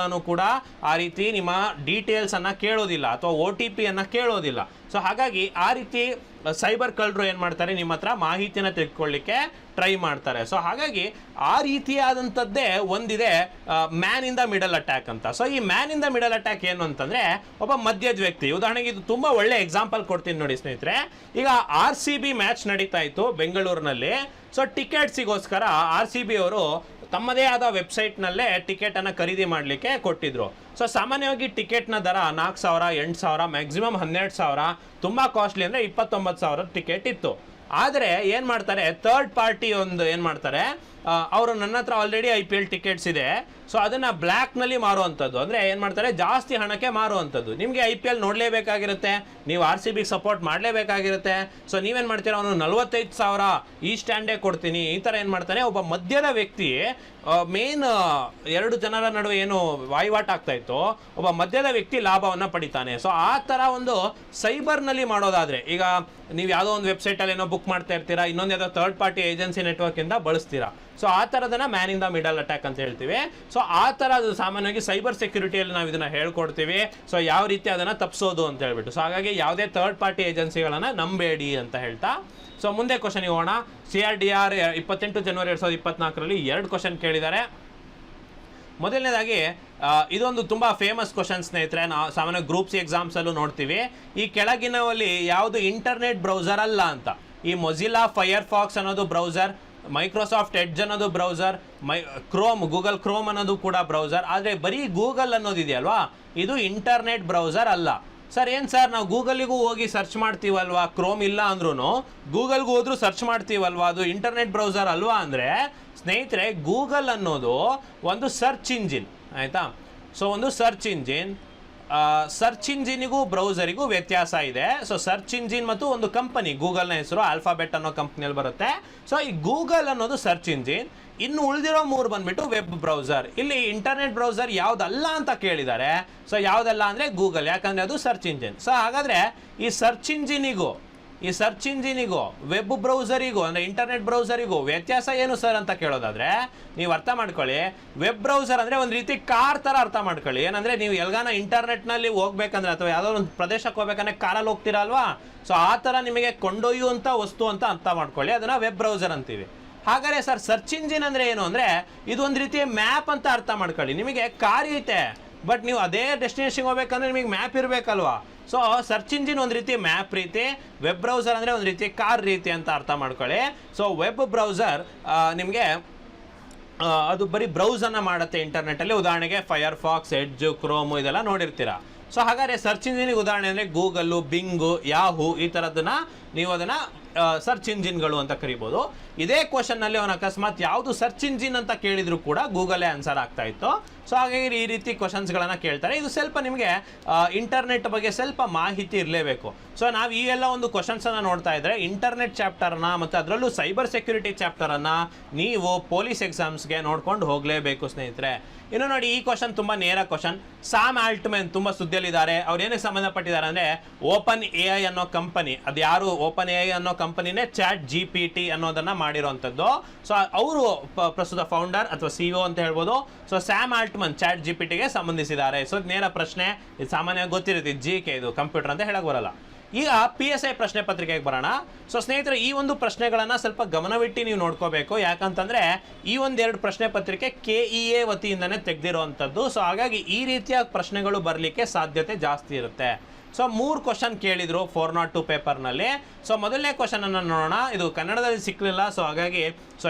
Speaker 1: ಕೂಡ ಆ ರೀತಿ ನಿಮ್ಮ ಡೀಟೇಲ್ಸನ್ನು ಕೇಳೋದಿಲ್ಲ ಅಥವಾ OTP ಕೇಳೋದಿಲ್ಲ. ಸೊ ಹಾಗಾಗಿ ಆ ರೀತಿ ಸೈಬರ್ ಕಳ್ಳರು ಏನು ಮಾಡ್ತಾರೆ, ನಿಮ್ಮ ಹತ್ರ ಮಾಹಿತಿಯನ್ನು ತೆಗೆದುಕೊಳ್ಳಿಕ್ಕೆ ಟ್ರೈ ಮಾಡ್ತಾರೆ. ಸೊ ಹಾಗಾಗಿ ಆ ರೀತಿಯಾದಂಥದ್ದೇ ಒಂದಿದೆ man in the middle attack ಅಂತ. ಸೊ ಈ man in the middle attack ಏನು ಅಂತಂದರೆ, ಒಬ್ಬ ಮಧ್ಯದ ವ್ಯಕ್ತಿ. ಉದಾಹರಣೆಗೆ ಇದು ತುಂಬ ಒಳ್ಳೆ ಎಕ್ಸಾಂಪಲ್ ಕೊಡ್ತೀನಿ ನೋಡಿ ಸ್ನೇಹಿತರೆ. ಈಗ RCB ಮ್ಯಾಚ್ ನಡೀತಾ ಇತ್ತು ಬೆಂಗಳೂರಿನಲ್ಲಿ. ಸೊ ಟಿಕೆಟ್ಸಿಗೋಸ್ಕರ RCB ಅವರು ತಮ್ಮದೇ ಆದ ವೆಬ್ಸೈಟ್ನಲ್ಲೇ ಟಿಕೆಟನ್ನು ಖರೀದಿ ಮಾಡಲಿಕ್ಕೆ ಕೊಟ್ಟಿದ್ರು. ಸೊ ಸಾಮಾನ್ಯವಾಗಿ ಟಿಕೆಟ್ನ ದರ 4,000, 8,000, ಮ್ಯಾಕ್ಸಿಮಮ್ 12,000, ತುಂಬ ಕಾಸ್ಟ್ಲಿ ಅಂದರೆ 29,000 ಟಿಕೆಟ್ ಇತ್ತು. ಆದರೆ ಏನು ಮಾಡ್ತಾರೆ, ಥರ್ಡ್ ಪಾರ್ಟಿ ಒಂದು ಏನು ಮಾಡ್ತಾರೆ, ಅವರು ನನ್ನ ಹತ್ರ ಆಲ್ರೆಡಿ IPL ಟಿಕೆಟ್ಸ್ ಇದೆ, ಸೊ ಅದನ್ನು ಬ್ಲ್ಯಾಕ್ನಲ್ಲಿ ಮಾರುವಂಥದ್ದು. ಅಂದರೆ ಏನು ಮಾಡ್ತಾರೆ, ಜಾಸ್ತಿ ಹಣಕ್ಕೆ ಮಾರುವಂಥದ್ದು. ನಿಮಗೆ IPL ನೋಡಲೇಬೇಕಾಗಿರುತ್ತೆ, ನೀವು RCBಗೆ ಸಪೋರ್ಟ್ ಮಾಡಲೇಬೇಕಾಗಿರುತ್ತೆ. ಸೊ ನೀವೇನು ಮಾಡ್ತೀರಾ, ಅವನು 45,000 ಈ ಸ್ಟ್ಯಾಂಡೇ ಕೊಡ್ತೀನಿ, ಈ ಥರ ಏನು ಮಾಡ್ತಾನೆ, ಒಬ್ಬ ಮಧ್ಯದ ವ್ಯಕ್ತಿ ಮೇನ್ 2 ಜನರ ನಡುವೆ ಏನು ವಹಿವಾಟು ಆಗ್ತಾ ಇತ್ತು, ಒಬ್ಬ ಮಧ್ಯದ ವ್ಯಕ್ತಿ ಲಾಭವನ್ನು ಪಡಿತಾನೆ. ಸೊ ಆ ಥರ ಒಂದು ಸೈಬರ್ನಲ್ಲಿ ಮಾಡೋದಾದರೆ, ಈಗ ನೀವು ಯಾವುದೋ ಒಂದು ವೆಬ್ಸೈಟಲ್ಲಿ ಏನೋ ಬುಕ್ ಮಾಡ್ತಾ ಇರ್ತೀರಾ, ಇನ್ನೊಂದು ಯಾವುದೋ ಥರ್ಡ್ ಪಾರ್ಟಿ ಏಜೆನ್ಸಿ ನೆಟ್ವರ್ಕಿಂದ ಬಳಸ್ತೀರಾ. ಸೊ ಆ ಥರದನ್ನ man in the middle attack ಅಂತ ಹೇಳ್ತೀವಿ. ಸೊ ಆ ಥರ ಅದು ಸಾಮಾನ್ಯವಾಗಿ ಸೈಬರ್ ಸೆಕ್ಯೂರಿಟಿಯಲ್ಲಿ ನಾವು ಇದನ್ನು ಹೇಳ್ಕೊಡ್ತೀವಿ. ಸೊ ಯಾವ ರೀತಿ ಅದನ್ನು ತಪ್ಪಿಸೋದು ಅಂತ ಹೇಳ್ಬಿಟ್ಟು. ಸೊ ಹಾಗಾಗಿ ಯಾವುದೇ ಥರ್ಡ್ ಪಾರ್ಟಿ ಏಜೆನ್ಸಿಗಳನ್ನು ನಂಬೇಡಿ ಅಂತ ಹೇಳ್ತಾ, ಸೊ ಮುಂದೆ ಕ್ವಶನ್ ಹೋಗೋಣ. CRDR 28 ಜನವರಿ 2024 2 ಕ್ವಶನ್ ಕೇಳಿದ್ದಾರೆ. ಮೊದಲನೇದಾಗಿ ಇದೊಂದು ತುಂಬ ಫೇಮಸ್ ಕ್ವಶನ್ ಸ್ನೇಹಿತರೆ. ನಾವು ಸಾಮಾನ್ಯ ಗ್ರೂಪ್ C ಎಕ್ಸಾಮ್ಸಲ್ಲೂ ನೋಡ್ತೀವಿ. ಈ ಕೆಳಗಿನವಲ್ಲಿ ಯಾವುದು ಇಂಟರ್ನೆಟ್ ಬ್ರೌಸರ್ ಅಲ್ಲ ಅಂತ. ಈ ಮೊಜಿಲ್ಲಾ ಫೈರ್ಫಾಕ್ಸ್ ಅನ್ನೋದು ಬ್ರೌಸರ್, ಮೈಕ್ರೋಸಾಫ್ಟ್ ಎಡ್ಜ್ ಅನ್ನೋದು ಬ್ರೌಸರ್, ಗೂಗಲ್ ಕ್ರೋಮ್ ಅನ್ನೋದು ಕೂಡ ಬ್ರೌಸರ್. ಆದರೆ ಬರೀ ಗೂಗಲ್ ಅನ್ನೋದಿದೆಯಲ್ವಾ, ಇದು ಇಂಟರ್ನೆಟ್ ಬ್ರೌಸರ್ ಅಲ್ಲ. ಸರ್ ಏನು ಸರ್ ನಾವು ಗೂಗಲಿಗೂ ಹೋಗಿ ಸರ್ಚ್ ಮಾಡ್ತೀವಲ್ವಾ, ಕ್ರೋಮ್ ಇಲ್ಲ ಅಂದ್ರೂ ಗೂಗಲ್ಗೂ ಹೋದ್ರೂ ಸರ್ಚ್ ಮಾಡ್ತೀವಲ್ವಾ, ಅದು ಇಂಟರ್ನೆಟ್ ಬ್ರೌಸರ್ ಅಲ್ವಾ ಅಂದರೆ ಸ್ನೇಹಿತರೆ, ಗೂಗಲ್ ಅನ್ನೋದು ಒಂದು ಸರ್ಚ್ ಇಂಜಿನ್, ಆಯಿತಾ. ಸೊ ಒಂದು ಸರ್ಚ್ ಇಂಜಿನಿಗೂ ಬ್ರೌಸರಿಗೂ ವ್ಯತ್ಯಾಸ ಇದೆ. ಸೊ ಸರ್ಚ್ ಇಂಜಿನ್ ಮತ್ತು ಒಂದು ಕಂಪನಿ, ಗೂಗಲ್ನ ಹೆಸರು ಆಲ್ಫಾಬೆಟ್ ಅನ್ನೋ ಕಂಪ್ನಿಯಲ್ಲಿ ಬರುತ್ತೆ. ಸೊ ಈ ಗೂಗಲ್ ಅನ್ನೋದು ಸರ್ಚ್ ಇಂಜಿನ್, ಇನ್ನು ಉಳಿದಿರೋ 3 ಬಂದ್ಬಿಟ್ಟು ವೆಬ್ ಬ್ರೌಸರ್. ಇಲ್ಲಿ ಇಂಟರ್ನೆಟ್ ಬ್ರೌಸರ್ ಯಾವುದಲ್ಲ ಅಂತ ಕೇಳಿದ್ದಾರೆ. ಸೊ ಯಾವುದಲ್ಲ ಅಂದರೆ ಗೂಗಲ್, ಯಾಕಂದರೆ ಅದು ಸರ್ಚ್ ಇಂಜಿನ್. ಸೊ ಹಾಗಾದರೆ ಈ ಸರ್ಚ್ ಇಂಜಿನಿಗೂ ವೆಬ್ ಬ್ರೌಸರಿಗೂ ಅಂದರೆ ಇಂಟರ್ನೆಟ್ ಬ್ರೌಸರಿಗೂ ವ್ಯತ್ಯಾಸ ಏನು ಸರ್ ಅಂತ ಕೇಳೋದಾದರೆ ನೀವು ಅರ್ಥ ಮಾಡ್ಕೊಳ್ಳಿ. ವೆಬ್ ಬ್ರೌಸರ್ ಅಂದರೆ ಒಂದು ರೀತಿ ಕಾರ್ ಥರ ಅರ್ಥ ಮಾಡ್ಕೊಳ್ಳಿ. ಏನಂದರೆ ನೀವು ಎಲ್ಗಾನ ಇಂಟರ್ನೆಟ್ನಲ್ಲಿ ಹೋಗ್ಬೇಕಂದ್ರೆ ಅಥವಾ ಯಾವುದೋ ಒಂದು ಪ್ರದೇಶಕ್ಕೆ ಹೋಗ್ಬೇಕಂದ್ರೆ ಕಾರಲ್ಲಿ ಹೋಗ್ತೀರಾ ಅಲ್ವಾ, ಸೊ ಆ ಥರ ನಿಮಗೆ ಕೊಂಡೊಯ್ಯುವಂಥ ವಸ್ತು ಅಂತ ಅರ್ಥ ಮಾಡ್ಕೊಳ್ಳಿ, ಅದನ್ನು ವೆಬ್ ಬ್ರೌಸರ್ ಅಂತೀವಿ. ಹಾಗಾದರೆ ಸರ್ ಸರ್ಚ್ ಇಂಜಿನ್ ಅಂದರೆ ಏನು ಅಂದರೆ ಇದು ಒಂದು ರೀತಿಯ ಮ್ಯಾಪ್ ಅಂತ ಅರ್ಥ ಮಾಡ್ಕೊಳ್ಳಿ. ನಿಮಗೆ ಕಾರ್ ಐತೆ, ಬಟ್ ನೀವು ಅದೇ ಡೆಸ್ಟಿನೇಷನ್ಗೆ ಹೋಗ್ಬೇಕಂದ್ರೆ ನಿಮಗೆ ಮ್ಯಾಪ್ ಇರಬೇಕಲ್ವಾ. ಸೊ ಸರ್ಚ್ ಇಂಜಿನ್ ಒಂದು ರೀತಿ ಮ್ಯಾಪ್ ರೀತಿ, ವೆಬ್ ಬ್ರೌಸರ್ ಅಂದರೆ ಒಂದು ರೀತಿ ಕಾರ್ ರೀತಿ ಅಂತ ಅರ್ಥ ಮಾಡ್ಕೊಳ್ಳಿ. ಸೊ ವೆಬ್ ಬ್ರೌಸರ್ ನಿಮಗೆ ಅದು ಬರೀ ಬ್ರೌಸನ್ನು ಮಾಡುತ್ತೆ ಇಂಟರ್ನೆಟ್ಟಲ್ಲಿ. ಉದಾಹರಣೆಗೆ ಫೈರ್ಫಾಕ್ಸ್, ಎಡ್ಜ್, ಕ್ರೋಮು ಇದೆಲ್ಲ ನೋಡಿರ್ತೀರ. ಸೊ ಹಾಗಾದರೆ ಸರ್ಚ್ ಇಂಜಿನಿಗೆ ಉದಾಹರಣೆ ಅಂದರೆ ಗೂಗಲ್ಲು, ಬಿಂಗು, ಯಾಹೂ ಈ ಥರದನ್ನ ನೀವು ಅದನ್ನು ಸರ್ಚ್ ಇಂಜಿನ್ಗಳು ಅಂತ ಕರಿಬೋದು. ಇದೇ ಕ್ವಶನ್ನಲ್ಲಿ ಅವನು ಅಕಸ್ಮಾತ್ ಯಾವುದು ಸರ್ಚ್ ಇಂಜಿನ್ ಅಂತ ಕೇಳಿದ್ರು ಕೂಡ ಗೂಗಲೇ ಆನ್ಸರ್ ಆಗ್ತಾ ಇತ್ತು. ಸೊ ಹಾಗಾಗಿ ಈ ರೀತಿ ಕ್ವಶನ್ಸ್ಗಳನ್ನು ಕೇಳ್ತಾರೆ. ಇದು ಸ್ವಲ್ಪ ನಿಮಗೆ ಇಂಟರ್ನೆಟ್ ಬಗ್ಗೆ ಸ್ವಲ್ಪ ಮಾಹಿತಿ ಇರಲೇಬೇಕು. ಸೊ ನಾವು ಈ ಎಲ್ಲ ಒಂದು ಕ್ವಶನ್ಸನ್ನು ನೋಡ್ತಾ ಇದ್ದರೆ ಇಂಟರ್ನೆಟ್ ಚಾಪ್ಟರ್ನ ಮತ್ತು ಅದರಲ್ಲೂ ಸೈಬರ್ ಸೆಕ್ಯೂರಿಟಿ ಚಾಪ್ಟರನ್ನು ನೀವು ಪೊಲೀಸ್ ಎಕ್ಸಾಮ್ಸ್ಗೆ ನೋಡ್ಕೊಂಡು ಹೋಗಲೇಬೇಕು ಸ್ನೇಹಿತರೆ. ಇನ್ನು ನೋಡಿ, ಈ ಕ್ವಶನ್ ತುಂಬ ನೇರ ಕ್ವಶನ್. ಸ್ಯಾಮ್ ಆಲ್ಟ್ಮನ್ ತುಂಬ ಸುದ್ದಿಯಲ್ಲಿದ್ದಾರೆ. ಅವ್ರು ಏನಕ್ಕೆ ಸಂಬಂಧಪಟ್ಟಿದ್ದಾರೆ ಅಂದರೆ ಓಪನ್ ಎಐ ಅನ್ನೋ ಕಂಪನಿ, ಅದು ಯಾರು ಓಪನ್ ಎಐ ಅನ್ನೋ ಕಂಪನಿನೇ ಚಾಟ್ GPT ಅನ್ನೋದನ್ನು ಮಾಡಿರೋವಂಥದ್ದು. ಸೊ ಅವರು ಪ್ರಸ್ತುತ ಫೌಂಡರ್ ಅಥವಾ CEO ಅಂತ ಹೇಳ್ಬೋದು. ಸೊ ಸ್ಯಾಮ್ ಆಲ್ಟ್ಮನ್ ಚಾಟ್ GPTಗೆ ಸಂಬಂಧಿಸಿದ್ದಾರೆ. ಸೊ ನೇರ ಪ್ರಶ್ನೆ, ಇದು ಸಾಮಾನ್ಯವಾಗಿ ಗೊತ್ತಿರುತ್ತೆ, GK ಇದು ಕಂಪ್ಯೂಟರ್ ಅಂತ ಹೇಳಕ್ ಬರಲ್ಲ. ಈಗ PSI ಪ್ರಶ್ನೆ ಪತ್ರಿಕೆಗೆ ಬರೋಣ. ಸೊ ಸ್ನೇಹಿತರೆ, ಈ ಒಂದು ಪ್ರಶ್ನೆಗಳನ್ನು ಸ್ವಲ್ಪ ಗಮನವಿಟ್ಟು ನೀವು ನೋಡ್ಕೋಬೇಕು. ಯಾಕಂತಂದರೆ ಈ ಒಂದೆರಡು ಪ್ರಶ್ನೆ ಪತ್ರಿಕೆ KEA ವತಿಯಿಂದನೇ ತೆಗೆದಿರುವಂಥದ್ದು. ಸೊ ಹಾಗಾಗಿ ಈ ರೀತಿಯ ಪ್ರಶ್ನೆಗಳು ಬರಲಿಕ್ಕೆ ಸಾಧ್ಯತೆ ಜಾಸ್ತಿ ಇರುತ್ತೆ. ಸೊ 3 ಕ್ವಶನ್ ಕೇಳಿದರು 402 ಪೇಪರ್ನಲ್ಲಿ. ಸೊ ಮೊದಲನೇ ಕ್ವಶನನ್ನು ನೋಡೋಣ. ಇದು ಕನ್ನಡದಲ್ಲಿ ಸಿಕ್ಕಲಿಲ್ಲ, ಸೊ ಹಾಗಾಗಿ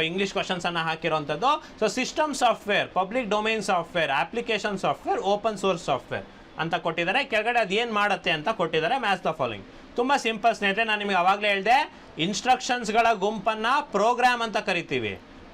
Speaker 1: ಇಂಗ್ಲೀಷ್ ಕ್ವಶನ್ಸನ್ನು ಹಾಕಿರೋವಂಥದ್ದು. So system software, public domain software, application software, open source software ಅಂತ ಕೊಟ್ಟಿದ್ದಾರೆ. ಕೆಳಗಡೆ ಅದು ಏನು ಮಾಡುತ್ತೆ ಅಂತ ಕೊಟ್ಟಿದ್ದಾರೆ. Match the following. ತುಂಬ ಸಿಂಪಲ್ ಸ್ನೇಹಿತರೆ, ನಾನು ನಿಮಗೆ ಆವಾಗಲೇ ಹೇಳಿದೆ, ಇನ್ಸ್ಟ್ರಕ್ಷನ್ಸ್ಗಳ ಗುಂಪನ್ನು ಪ್ರೋಗ್ರಾಮ್ ಅಂತ ಕರಿತೀವಿ,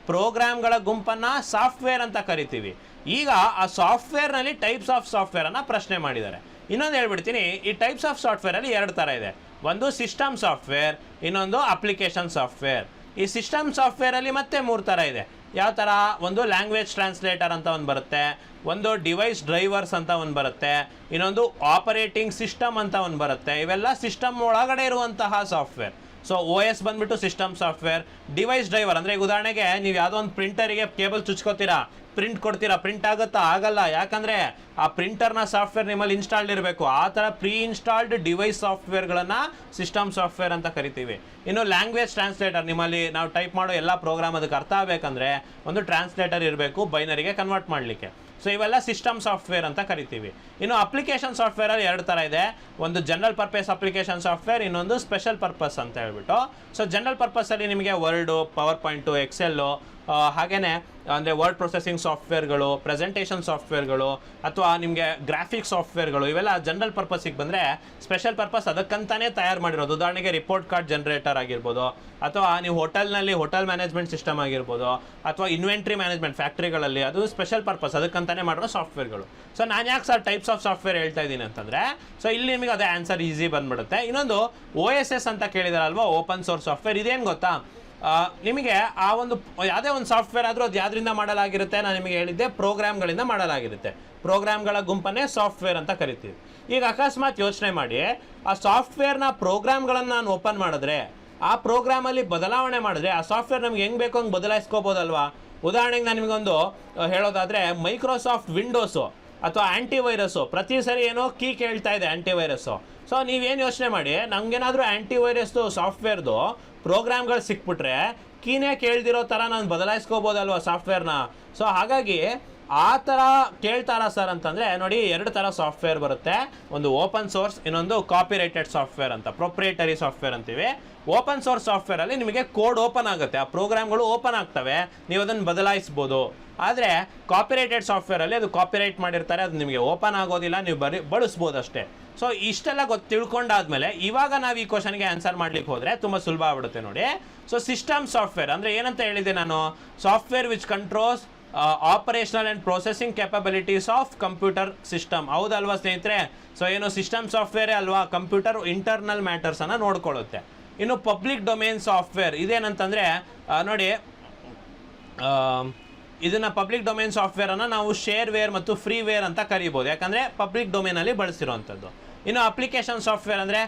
Speaker 1: ಪ್ರೋಗ್ರಾಮ್ಗಳ ಗುಂಪನ್ನು ಸಾಫ್ಟ್ವೇರ್ ಅಂತ ಕರಿತೀವಿ. ಈಗ ಆ ಸಾಫ್ಟ್ವೇರ್ನಲ್ಲಿ ಟೈಪ್ಸ್ ಆಫ್ ಸಾಫ್ಟ್ವೇರನ್ನು ಪ್ರಶ್ನೆ ಮಾಡಿದ್ದಾರೆ. ಇನ್ನೊಂದು ಹೇಳ್ಬಿಡ್ತೀನಿ, ಈ ಟೈಪ್ಸ್ ಆಫ್ ಸಾಫ್ಟ್ವೇರಲ್ಲಿ 2 ಥರ ಇದೆ. ಒಂದು ಸಿಸ್ಟಮ್ ಸಾಫ್ಟ್ವೇರ್, ಇನ್ನೊಂದು ಅಪ್ಲಿಕೇಶನ್ ಸಾಫ್ಟ್ವೇರ್. ಈ ಸಿಸ್ಟಮ್ ಸಾಫ್ಟ್ವೇರಲ್ಲಿ ಮತ್ತೆ 3 ಥರ ಇದೆ. ಯಾವ ಥರ? ಒಂದು ಲ್ಯಾಂಗ್ವೇಜ್ ಟ್ರಾನ್ಸ್ಲೇಟರ್ ಅಂತ ಒಂದು ಬರುತ್ತೆ, ಒಂದು ಡಿವೈಸ್ ಡ್ರೈವರ್ಸ್ ಅಂತ ಒಂದು ಬರುತ್ತೆ, ಇನ್ನೊಂದು ಆಪರೇಟಿಂಗ್ ಸಿಸ್ಟಮ್ ಅಂತ ಒಂದು ಬರುತ್ತೆ. ಇವೆಲ್ಲ ಸಿಸ್ಟಮ್ ಒಳಗಡೆ ಇರುವಂತಹ ಸಾಫ್ಟ್ವೇರ್. ಸೊ OS ಬಂದ್ಬಿಟ್ಟು ಸಿಸ್ಟಮ್ ಸಾಫ್ಟ್ವೇರ್. ಡಿವೈಸ್ ಡ್ರೈವರ್ ಅಂದರೆ ಉದಾಹರಣೆಗೆ ನೀವು ಯಾವುದೋ ಒಂದು ಪ್ರಿಂಟರಿಗೆ ಕೇಬಲ್ ಚುಚ್ಕೋತೀರಾ, ಪ್ರಿಂಟ್ ಕೊಡ್ತೀರಾ, ಪ್ರಿಂಟ್ ಆಗುತ್ತಾ? ಆಗಲ್ಲ. ಯಾಕಂದರೆ ಆ ಪ್ರಿಂಟರ್ನ ಸಾಫ್ಟ್ವೇರ್ ನಿಮ್ಮಲ್ಲಿ ಇನ್ಸ್ಟಾಲ್ಡ್ ಇರಬೇಕು. ಆ ಥರ ಪ್ರೀ ಇನ್ಸ್ಟಾಲ್ಡ್ ಡಿವೈಸ್ ಸಾಫ್ಟ್ವೇರ್ಗಳನ್ನು ಸಿಸ್ಟಮ್ ಸಾಫ್ಟ್ವೇರ್ ಅಂತ ಕರಿತೀವಿ. ಇನ್ನು ಲ್ಯಾಂಗ್ವೇಜ್ ಟ್ರಾನ್ಸ್ಲೇಟರ್, ನಿಮ್ಮಲ್ಲಿ ನಾವು ಟೈಪ್ ಮಾಡೋ ಎಲ್ಲ ಪ್ರೋಗ್ರಾಮ್ ಅದಕ್ಕೆ ಅರ್ಥ ಆಗಬೇಕಂದ್ರೆ ಒಂದು ಟ್ರಾನ್ಸ್ಲೇಟರ್ ಇರಬೇಕು ಬೈನರಿಗೆ ಕನ್ವರ್ಟ್ ಮಾಡಲಿಕ್ಕೆ. ಸೊ ಇವೆಲ್ಲ ಸಿಸ್ಟಮ್ ಸಾಫ್ಟ್ವೇರ್ ಅಂತ ಕರಿತೀವಿ. ಇನ್ನು ಅಪ್ಲಿಕೇಶನ್ ಸಾಫ್ಟ್ವೇರಲ್ಲಿ 2 ಥರ ಇದೆ. ಒಂದು ಜನರಲ್ ಪರ್ಪಸ್ ಅಪ್ಲಿಕೇಶನ್ ಸಾಫ್ಟ್ವೇರ್, ಇನ್ನೊಂದು ಸ್ಪೆಷಲ್ ಪರ್ಪಸ್ ಅಂತ ಹೇಳ್ಬಿಟ್ಟು. ಸೊ ಜನರಲ್ ಪರ್ಪಸ್ಸಲ್ಲಿ ನಿಮಗೆ ವರ್ಡು, ಪವರ್ ಪಾಯಿಂಟು, ಎಕ್ಸೆಲ್ಲು, ಹಾಗೆಯೇ ಅಂದರೆ ವರ್ಡ್ ಪ್ರೊಸೆಸಿಂಗ್ ಸಾಫ್ಟ್ವೇರ್ಗಳು, ಪ್ರೆಸೆಂಟೇಷನ್ ಸಾಫ್ಟ್ವೇರ್ಗಳು, ಅಥವಾ ನಿಮಗೆ ಗ್ರಾಫಿಕ್ಸ್ ಸಾಫ್ಟ್ವೇರ್ಗಳು, ಇವೆಲ್ಲ ಜನರಲ್ ಪರ್ಪಸ್ಸಿಗೆ ಬಂದರೆ. ಸ್ಪೆಷಲ್ ಪರ್ಪಸ್ ಅದಕ್ಕಂತಾನೇ ತಯಾರು ಮಾಡಿರೋದು. ಉದಾಹರಣೆಗೆ ರಿಪೋರ್ಟ್ ಕಾರ್ಡ್ ಜನರೇಟರ್ ಆಗಿರ್ಬೋದು, ಅಥವಾ ನೀವು ಹೋಟೆಲ್ನಲ್ಲಿ ಹೋಟೆಲ್ ಮ್ಯಾನೇಜ್ಮೆಂಟ್ ಸಿಸ್ಟಮ್ ಆಗಿರ್ಬೋದು, ಅಥವಾ ಇನ್ವೆಂಟ್ರಿ ಮ್ಯಾನೇಜ್ಮೆಂಟ್ ಫ್ಯಾಕ್ಟ್ರಿಗಳಲ್ಲಿ, ಅದು ಸ್ಪೆಷಲ್ ಪರ್ಪಸ್ ಅದಕ್ಕಂತಾನೆ ಮಾಡಿರೋ ಸಾಫ್ಟ್ವೇರ್ಗಳು. ಸೊ ನಾನು ಯಾಕೆ ಸರ್ ಟೈಪ್ಸ್ ಆಫ್ ಸಾಫ್ಟ್ವೇರ್ ಹೇಳ್ತಾ ಇದ್ದೀನಿ ಅಂತಂದರೆ, ಸೊ ಇಲ್ಲಿ ನಿಮಗೆ ಅದೇ ಆನ್ಸರ್ ಈಸಿ ಬಂದ್ಬಿಡುತ್ತೆ. ಇನ್ನೊಂದು OSS ಅಂತ ಕೇಳಿದಾರಲ್ವಾ, ಓಪನ್ ಸೋರ್ಸ್ ಸಾಫ್ಟ್ವೇರ್. ಇದೇನು ಗೊತ್ತಾ, ನಿಮಗೆ ಆ ಒಂದು ಯಾವುದೇ ಒಂದು ಸಾಫ್ಟ್ವೇರ್ ಆದರೂ ಅದು ಯಾವುದರಿಂದ ಮಾಡಲಾಗಿರುತ್ತೆ? ನಾನು ನಿಮಗೆ ಹೇಳಿದ್ದೆ, ಪ್ರೋಗ್ರಾಮ್ಗಳಿಂದ ಮಾಡಲಾಗಿರುತ್ತೆ. ಪ್ರೋಗ್ರಾಮ್ಗಳ ಗುಂಪನ್ನೇ ಸಾಫ್ಟ್ವೇರ್ ಅಂತ ಕರಿತೀವಿ. ಈಗ ಅಕಸ್ಮಾತ್ ಯೋಚನೆ ಮಾಡಿ, ಆ ಸಾಫ್ಟ್ವೇರ್ನ ಪ್ರೋಗ್ರಾಮ್ಗಳನ್ನು ನಾನು ಓಪನ್ ಮಾಡಿದ್ರೆ, ಆ ಪ್ರೋಗ್ರಾಮಲ್ಲಿ ಬದಲಾವಣೆ ಮಾಡಿದ್ರೆ, ಆ ಸಾಫ್ಟ್ವೇರ್ ನಮ್ಗೆ ಹೆಂಗೆ ಬೇಕೋ ಹಂಗೆ ಬದಲಾಯಿಸ್ಕೋಬೋದಲ್ವಾ? ಉದಾಹರಣೆಗೆ ನಾನು ನಿಮಗೊಂದು ಹೇಳೋದಾದರೆ, ಮೈಕ್ರೋಸಾಫ್ಟ್ ವಿಂಡೋಸು ಅಥವಾ ಆ್ಯಂಟಿವೈರಸ್ಸು ಪ್ರತಿ ಸರಿ ಏನೋ ಕೀ ಕೇಳ್ತಾ ಇದೆ ಆ್ಯಂಟಿವೈರಸ್ಸು. ಸೊ ನೀವೇನು ಯೋಚನೆ ಮಾಡಿ, ನಮಗೇನಾದರೂ ಆ್ಯಂಟಿವೈರಸ್ದು ಸಾಫ್ಟ್ವೇರ್ದು ಪ್ರೋಗ್ರಾಮ್ಗಳು ಸಿಕ್ಬಿಟ್ರೆ ಕೀನೇ ಕೇಳ್ದಿರೋ ಥರ ನಾನು ಬದಲಾಯಿಸ್ಕೋಬೋದಲ್ವ ಸಾಫ್ಟ್ವೇರ್ನ. ಸೊ ಹಾಗಾಗಿ ಆ ಥರ ಕೇಳ್ತಾರ ಸರ್ ಅಂತಂದರೆ ನೋಡಿ, 2 ಥರ ಸಾಫ್ಟ್ವೇರ್ ಬರುತ್ತೆ. ಒಂದು ಓಪನ್ ಸೋರ್ಸ್, ಇನ್ನೊಂದು ಕಾಪಿರೈಟೆಡ್ ಸಾಫ್ಟ್ವೇರ್ ಅಂತ, ಪ್ರೊಪ್ರೈಟರಿ ಸಾಫ್ಟ್ವೇರ್ ಅಂತೀವಿ. ಓಪನ್ ಸೋರ್ಸ್ ಸಾಫ್ಟ್ವೇರಲ್ಲಿ ನಿಮಗೆ ಕೋಡ್ ಓಪನ್ ಆಗುತ್ತೆ, ಆ ಪ್ರೋಗ್ರಾಮ್ಗಳು ಓಪನ್ ಆಗ್ತವೆ, ನೀವು ಅದನ್ನು ಬದಲಾಯಿಸ್ಬೋದು. ಆದರೆ ಕಾಪಿರೈಟೆಡ್ ಸಾಫ್ಟ್ವೇರಲ್ಲಿ ಅದು ಕಾಪಿರೈಟ್ ಮಾಡಿರ್ತಾರೆ, ಅದು ನಿಮಗೆ ಓಪನ್ ಆಗೋದಿಲ್ಲ, ನೀವು ಬಳಸ್ಬೋದು ಅಷ್ಟೇ. ಸೊ ಇಷ್ಟೆಲ್ಲ ತಿಳ್ಕೊಂಡಾದ್ಮೇಲೆ ಇವಾಗ ನಾವು ಈ ಕ್ವಶನ್ಗೆ ಆನ್ಸರ್ ಮಾಡ್ಲಿಕ್ಕೆ ಹೋದ್ರೆ ತುಂಬ ಸುಲಭ ಆಗ್ಬಿಡುತ್ತೆ ನೋಡಿ. ಸೊ ಸಿಸ್ಟಮ್ ಸಾಫ್ಟ್ವೇರ್ ಅಂದರೆ ಏನಂತ ಹೇಳಿದೆ ನಾನು, software which controls operational and processing capabilities of computer system. ಹೌದಲ್ವಾ ಸ್ನೇಹಿತರೆ? ಸೊ ಏನು ಸಿಸ್ಟಮ್ ಸಾಫ್ಟ್ವೇರೇ ಅಲ್ವಾ, ಕಂಪ್ಯೂಟರ್ ಇಂಟರ್ನಲ್ ಮ್ಯಾಟರ್ಸನ್ನು ನೋಡ್ಕೊಳ್ಳುತ್ತೆ. ಇನ್ನು ಪಬ್ಲಿಕ್ ಡೊಮೇನ್ ಸಾಫ್ಟ್ವೇರ್ ಇದೇನಂತಂದರೆ ನೋಡಿ, ಇದನ್ನು ಪಬ್ಲಿಕ್ ಡೊಮೇನ್ ಸಾಫ್ಟ್ವೇರನ್ನು ನಾವು ಶೇರ್ವೇರ್ ಮತ್ತು ಫ್ರೀವೇರ್ ಅಂತ ಕರಿಬೋದು, ಯಾಕಂದರೆ ಪಬ್ಲಿಕ್ ಡೊಮೇನಲ್ಲಿ ಬಳಸಿರುವಂಥದ್ದು. ಇನ್ನು ಅಪ್ಲಿಕೇಶನ್ ಸಾಫ್ಟ್ವೇರ್ ಅಂದರೆ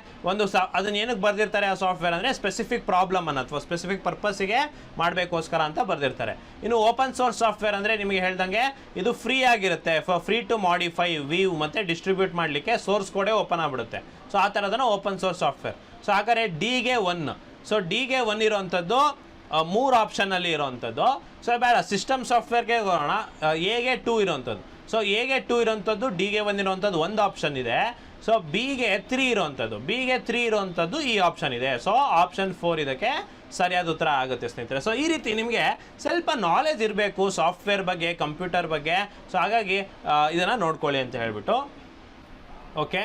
Speaker 1: ಅದನ್ನ ಏನಕ್ಕೆ ಬರೆದಿರ್ತಾರೆ ಆ ಸಾಫ್ಟ್ವೇರ್ ಅಂದರೆ ಸ್ಪೆಸಿಫಿಕ್ ಪ್ರಾಬ್ಲಮನ್ನು ಅಥವಾ ಸ್ಪೆಸಿಫಿಕ್ ಪರ್ಪಸ್ಸಿಗೆ ಮಾಡಬೇಕೋಸ್ಕರ ಅಂತ ಬರೆದಿರ್ತಾರೆ. ಇನ್ನು ಓಪನ್ ಸೋರ್ಸ್ ಸಾಫ್ಟ್ವೇರ್ ಅಂದರೆ ನಿಮಗೆ ಹೇಳ್ದಂಗೆ ಇದು ಫ್ರೀ ಆಗಿರುತ್ತೆ, ಫ್ರೀ ಟು ಮಾಡಿಫೈ, ವ್ಯೂ ಮತ್ತು ಡಿಸ್ಟ್ರಿಬ್ಯೂಟ್ ಮಾಡಲಿಕ್ಕೆ ಸೋರ್ಸ್ ಕೋಡೇ ಓಪನ್ ಆಗಿಬಿಡುತ್ತೆ. ಸೊ ಆ ಥರದನ್ನು ಓಪನ್ ಸೋರ್ಸ್ ಸಾಫ್ಟ್ವೇರ್. ಸೊ ಹಾಗಾದರೆ ಡಿಗೆ 1, ಸೊ ಡಿಗೆ 1 ಇರೋವಂಥದ್ದು 3 ಆಪ್ಷನಲ್ಲಿ ಇರೋವಂಥದ್ದು. ಸೊ ಬೇಡ, ಸಿಸ್ಟಮ್ ಸಾಫ್ಟ್ವೇರ್ಗೆ ಹೋಗೋಣ. ಎಗೆ 2 ಇರೋವಂಥದ್ದು. ಸೊ ಎಗೆ 2 ಇರೋವಂಥದ್ದು, ಡಿಗೆ 1 ಇರೋವಂಥದ್ದು ಒಂದು ಆಪ್ಷನ್ ಇದೆ. ಸೊ ಬಿಗೆ 3 ಇರೋವಂಥದ್ದು ಈ ಆಪ್ಷನ್ ಇದೆ. ಸೊ ಆಪ್ಷನ್ 4 ಇದಕ್ಕೆ ಸರಿಯಾದ ಉತ್ತರ ಆಗುತ್ತೆ ಸ್ನೇಹಿತರೆ. ಸೊ ಈ ರೀತಿ ನಿಮಗೆ ಸ್ವಲ್ಪ ನಾಲೆಜ್ ಇರಬೇಕು ಸಾಫ್ಟ್ವೇರ್ ಬಗ್ಗೆ, ಕಂಪ್ಯೂಟರ್ ಬಗ್ಗೆ. ಸೊ ಹಾಗಾಗಿ ಇದನ್ನು ನೋಡ್ಕೊಳ್ಳಿ ಅಂತ ಹೇಳ್ಬಿಟ್ಟು. ಓಕೆ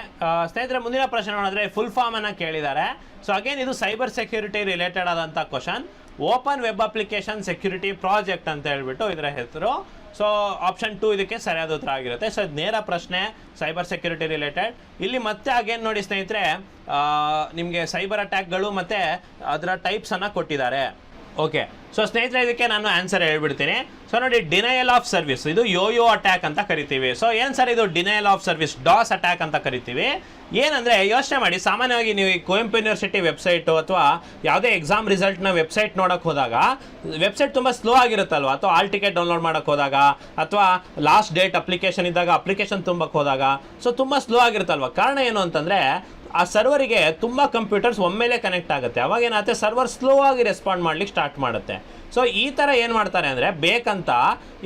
Speaker 1: ಸ್ನೇಹಿತರೆ, ಮುಂದಿನ ಪ್ರಶ್ನೆ ನೋಡಿದ್ರೆ ಫುಲ್ ಫಾರ್ಮನ್ನು ಕೇಳಿದ್ದಾರೆ. ಸೊ ಅಗೇನ್ ಇದು ಸೈಬರ್ ಸೆಕ್ಯೂರಿಟಿ ರಿಲೇಟೆಡ್ ಆದಂಥ question. Open web application security project ಅಂತ ಹೇಳ್ಬಿಟ್ಟು ಇದರ ಹೆಸರು. ಸೊ ಆಪ್ಷನ್ 2 ಇದಕ್ಕೆ ಸರಿಯಾದ ಉತ್ತರ ಆಗಿರುತ್ತೆ. ಸೊ ಇದು ನೇರ ಪ್ರಶ್ನೆ, ಸೈಬರ್ ಸೆಕ್ಯೂರಿಟಿ ರಿಲೇಟೆಡ್. ಇಲ್ಲಿ ಮತ್ತೆ ಅಗೇನ್ ನೋಡಿ ಸ್ನೇಹಿತರೆ, ನಿಮಗೆ ಸೈಬರ್ ಅಟ್ಯಾಕ್ಗಳು ಮತ್ತು ಅದರ ಟೈಪ್ಸನ್ನು ಕೊಟ್ಟಿದ್ದಾರೆ. ಓಕೆ, ಸೊ ಸ್ನೇಹಿತರೆ ಇದಕ್ಕೆ ನಾನು ಆನ್ಸರ್ ಹೇಳ್ಬಿಡ್ತೀನಿ. ಸೊ ನೋಡಿ, ಡಿನಯಲ್ ಆಫ್ ಸರ್ವಿಸ್, ಇದು ಯೋಯೋ ಅಟ್ಯಾಕ್ ಅಂತ ಕರಿತೀವಿ. ಸೊ ಏನು ಸರ್ ಇದು denial of service, DOS attack ಅಂತ ಕರಿತೀವಿ. ಏನಂದರೆ ಯೋಚನೆ ಮಾಡಿ, ಸಾಮಾನ್ಯವಾಗಿ ನೀವು ಈ ಕುವೆಂಪು ಯೂನಿವರ್ಸಿಟಿ ವೆಬ್ಸೈಟು ಅಥವಾ ಯಾವುದೇ ಎಕ್ಸಾಮ್ ರಿಸಲ್ಟ್ನ ವೆಬ್ಸೈಟ್ ನೋಡೋಕ್ಕೆ ಹೋದಾಗ ವೆಬ್ಸೈಟ್ ತುಂಬ ಸ್ಲೋ ಆಗಿರುತ್ತಲ್ವ, ಅಥವಾ ಆಲ್ ಟಿಕೆಟ್ ಡೌನ್ಲೋಡ್ ಮಾಡೋಕ್ಕೆ ಹೋದಾಗ ಅಥವಾ ಲಾಸ್ಟ್ ಡೇಟ್ ಅಪ್ಲಿಕೇಶನ್ ಇದ್ದಾಗ ಅಪ್ಲಿಕೇಶನ್ ತುಂಬಕ್ಕೆ ಹೋದಾಗ ಸೊ ತುಂಬ ಸ್ಲೋ ಆಗಿರುತ್ತಲ್ವ. ಕಾರಣ ಏನು ಅಂತಂದರೆ ಆ ಸರ್ವರಿಗೆ ತುಂಬ ಕಂಪ್ಯೂಟರ್ಸ್ ಒಮ್ಮೆಲೆ ಕನೆಕ್ಟ್ ಆಗುತ್ತೆ. ಅವಾಗ ಏನಾಗುತ್ತೆ, ಸರ್ವರ್ ಸ್ಲೋ ಆಗಿ ರೆಸ್ಪಾಂಡ್ ಮಾಡ್ಲಿಕ್ಕೆ ಸ್ಟಾರ್ಟ್ ಮಾಡುತ್ತೆ. ಸೊ ಈ ಥರ ಏನು ಮಾಡ್ತಾರೆ ಅಂದರೆ, ಬೇಕಂತ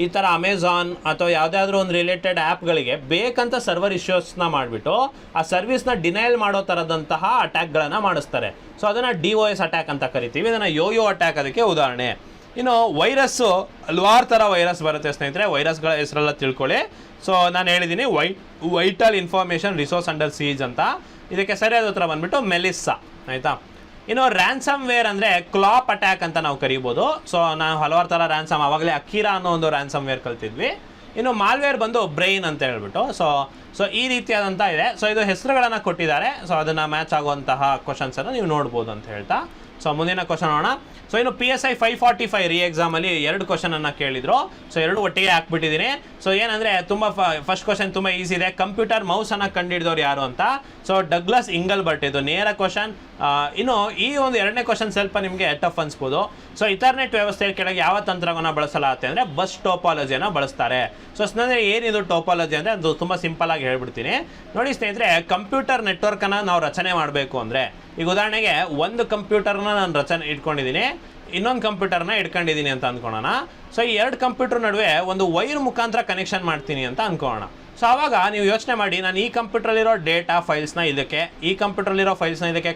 Speaker 1: ಈ ಥರ ಅಮೆಝಾನ್ ಅಥವಾ ಯಾವುದಾದ್ರೂ ಒಂದು ರಿಲೇಟೆಡ್ ಆ್ಯಪ್ಗಳಿಗೆ ಬೇಕಂತ ಸರ್ವರ್ ಇಶ್ಯೂಸ್ನ ಮಾಡಿಬಿಟ್ಟು ಆ ಸರ್ವಿಸ್ನ ಡಿನೈಲ್ ಮಾಡೋ ಥರದಂತಹ ಅಟ್ಯಾಕ್ಗಳನ್ನು ಮಾಡಿಸ್ತಾರೆ. ಸೊ ಅದನ್ನು DOS ಅಟ್ಯಾಕ್ ಅಂತ ಕರಿತೀವಿ. ಇದನ್ನು ಯೋಯೋ ಅಟ್ಯಾಕ್ ಅದಕ್ಕೆ ಉದಾಹರಣೆ. ಇನ್ನು ವೈರಸ್ಸು, ಹಲವಾರು ಥರ ವೈರಸ್ ಬರುತ್ತೆ ಸ್ನೇಹಿತರೆ. ವೈರಸ್ಗಳ ಹೆಸರೆಲ್ಲ ತಿಳ್ಕೊಳ್ಳಿ. ಸೊ ನಾನು ಹೇಳಿದ್ದೀನಿ vital information resource under seize ಅಂತ. ಇದಕ್ಕೆ ಸರಿಯಾದ ಉತ್ತರ ಬಂದ್ಬಿಟ್ಟು ಮೆಲಿಸ್ಸಾ, ಆಯಿತಾ. ಇನ್ನು ರ್ಯಾನ್ಸಮ್ ವೇರ್ ಅಂದರೆ ಕ್ಲಾಪ್ ಅಟ್ಯಾಕ್ ಅಂತ ನಾವು ಕರಿಬೋದು. ಸೊ ನಾವು ಹಲವಾರು ಥರ ರ್ಯಾನ್ಸಮ್, ಆವಾಗಲೇ ಅಕೀರಾ ಅನ್ನೋ ಒಂದು ರ್ಯಾನ್ಸಮ್ ವೇರ್ ಕಲ್ತಿದ್ವಿ. ಇನ್ನು ಮಾಲ್ವೇರ್ ಬಂದು ಬ್ರೈನ್ ಅಂತ ಹೇಳ್ಬಿಟ್ಟು. ಸೊ ಈ ರೀತಿಯಾದಂಥ ಇದೆ. ಸೊ ಇದು ಹೆಸರುಗಳನ್ನು ಕೊಟ್ಟಿದ್ದಾರೆ. ಸೊ ಅದನ್ನು ಮ್ಯಾಚ್ ಆಗುವಂತಹ ಕ್ವಶನ್ಸನ್ನು ನೀವು ನೋಡ್ಬೋದು ಅಂತ ಹೇಳ್ತಾ. ಸೊ ಮುಂದಿನ ಕ್ವಶನ್ ನೋಡೋಣ. ಸೊ ಇನ್ನು PSI 545 ರೀ ಎಕ್ಸಾಮಲ್ಲಿ 2 ಕ್ವಶನನ್ನು ಕೇಳಿದರು. ಸೊ 2 ಒಟ್ಟಿಗೆ ಹಾಕ್ಬಿಟ್ಟಿದ್ದೀನಿ. ಸೊ ಏನಂದರೆ ತುಂಬ ಫಸ್ಟ್ ಕ್ವಶನ್ ತುಂಬ ಈಸಿ ಇದೆ. ಕಂಪ್ಯೂಟರ್ ಮೌಸನ್ನು ಕಂಡುಹಿಡಿದವ್ರು ಯಾರು ಅಂತ. ಸೊ ಡಗ್ಲಸ್ ಇಂಗಲ್ಬರ್ಟ್, ಇದು ನೇರ ಕ್ವಶನ್. ಇನ್ನು ಈ ಒಂದು 2ನೇ ಕ್ವಶನ್ ಸ್ವಲ್ಪ ನಿಮಗೆ ಟಫ್ ಅನ್ಸ್ಬೋದು. ಸೊ ಇಥರ್ನೆಟ್ ವ್ಯವಸ್ಥೆಯ ಕೆಳಗೆ ಯಾವ ತಂತ್ರವನ್ನು ಬಳಸಲಾಗುತ್ತೆ ಅಂದರೆ ಬಸ್ ಟೋಪಾಲಜಿಯನ್ನು ಬಳಸ್ತಾರೆ. ಸೊ ಸ್ನೇಹಿತರೆ ಏನಿದು ಟೋಪಾಲಜಿ ಅಂದರೆ ಅದು ತುಂಬ ಸಿಂಪಲ್ ಆಗಿ ಹೇಳ್ಬಿಡ್ತೀನಿ ನೋಡಿ ಸ್ನೇಹಿತರೆ. ಕಂಪ್ಯೂಟರ್ ನೆಟ್ವರ್ಕನ್ನು ನಾವು ರಚನೆ ಮಾಡಬೇಕು ಅಂದರೆ, ಈಗ ಉದಾಹರಣೆಗೆ ಒಂದು ಕಂಪ್ಯೂಟರ್ನ ನಾನು ರಚನೆ ಇಟ್ಕೊಂಡಿದ್ದೀನಿ, ಇನ್ನೊಂದು ಕಂಪ್ಯೂಟರ್ನ ಇಟ್ಕೊಂಡಿದ್ದೀನಿ ಅಂತ ಅಂದ್ಕೊಳ್ಳೋಣ. ಸೊ ಈ 2 ಕಂಪ್ಯೂಟರ್ ನಡುವೆ ಒಂದು ವೈರ್ ಮುಖಾಂತರ ಕನೆಕ್ಷನ್ ಮಾಡ್ತೀನಿ ಅಂತ ಅಂದ್ಕೊಳ್ಳೋಣ. ಸೊ ಆವಾಗ ನೀವು ಯೋಚನೆ ಮಾಡಿ, ನಾನು ಈ ಕಂಪ್ಯೂಟ್ರಲ್ಲಿರೋ ಡೇಟಾ ಫೈಲ್ಸ್ನ ಇದಕ್ಕೆ, ಈ ಕಂಪ್ಯೂಟ್ರಲ್ಲಿರೋ ಫೈಲ್ಸ್ನ ಇದಕ್ಕೆ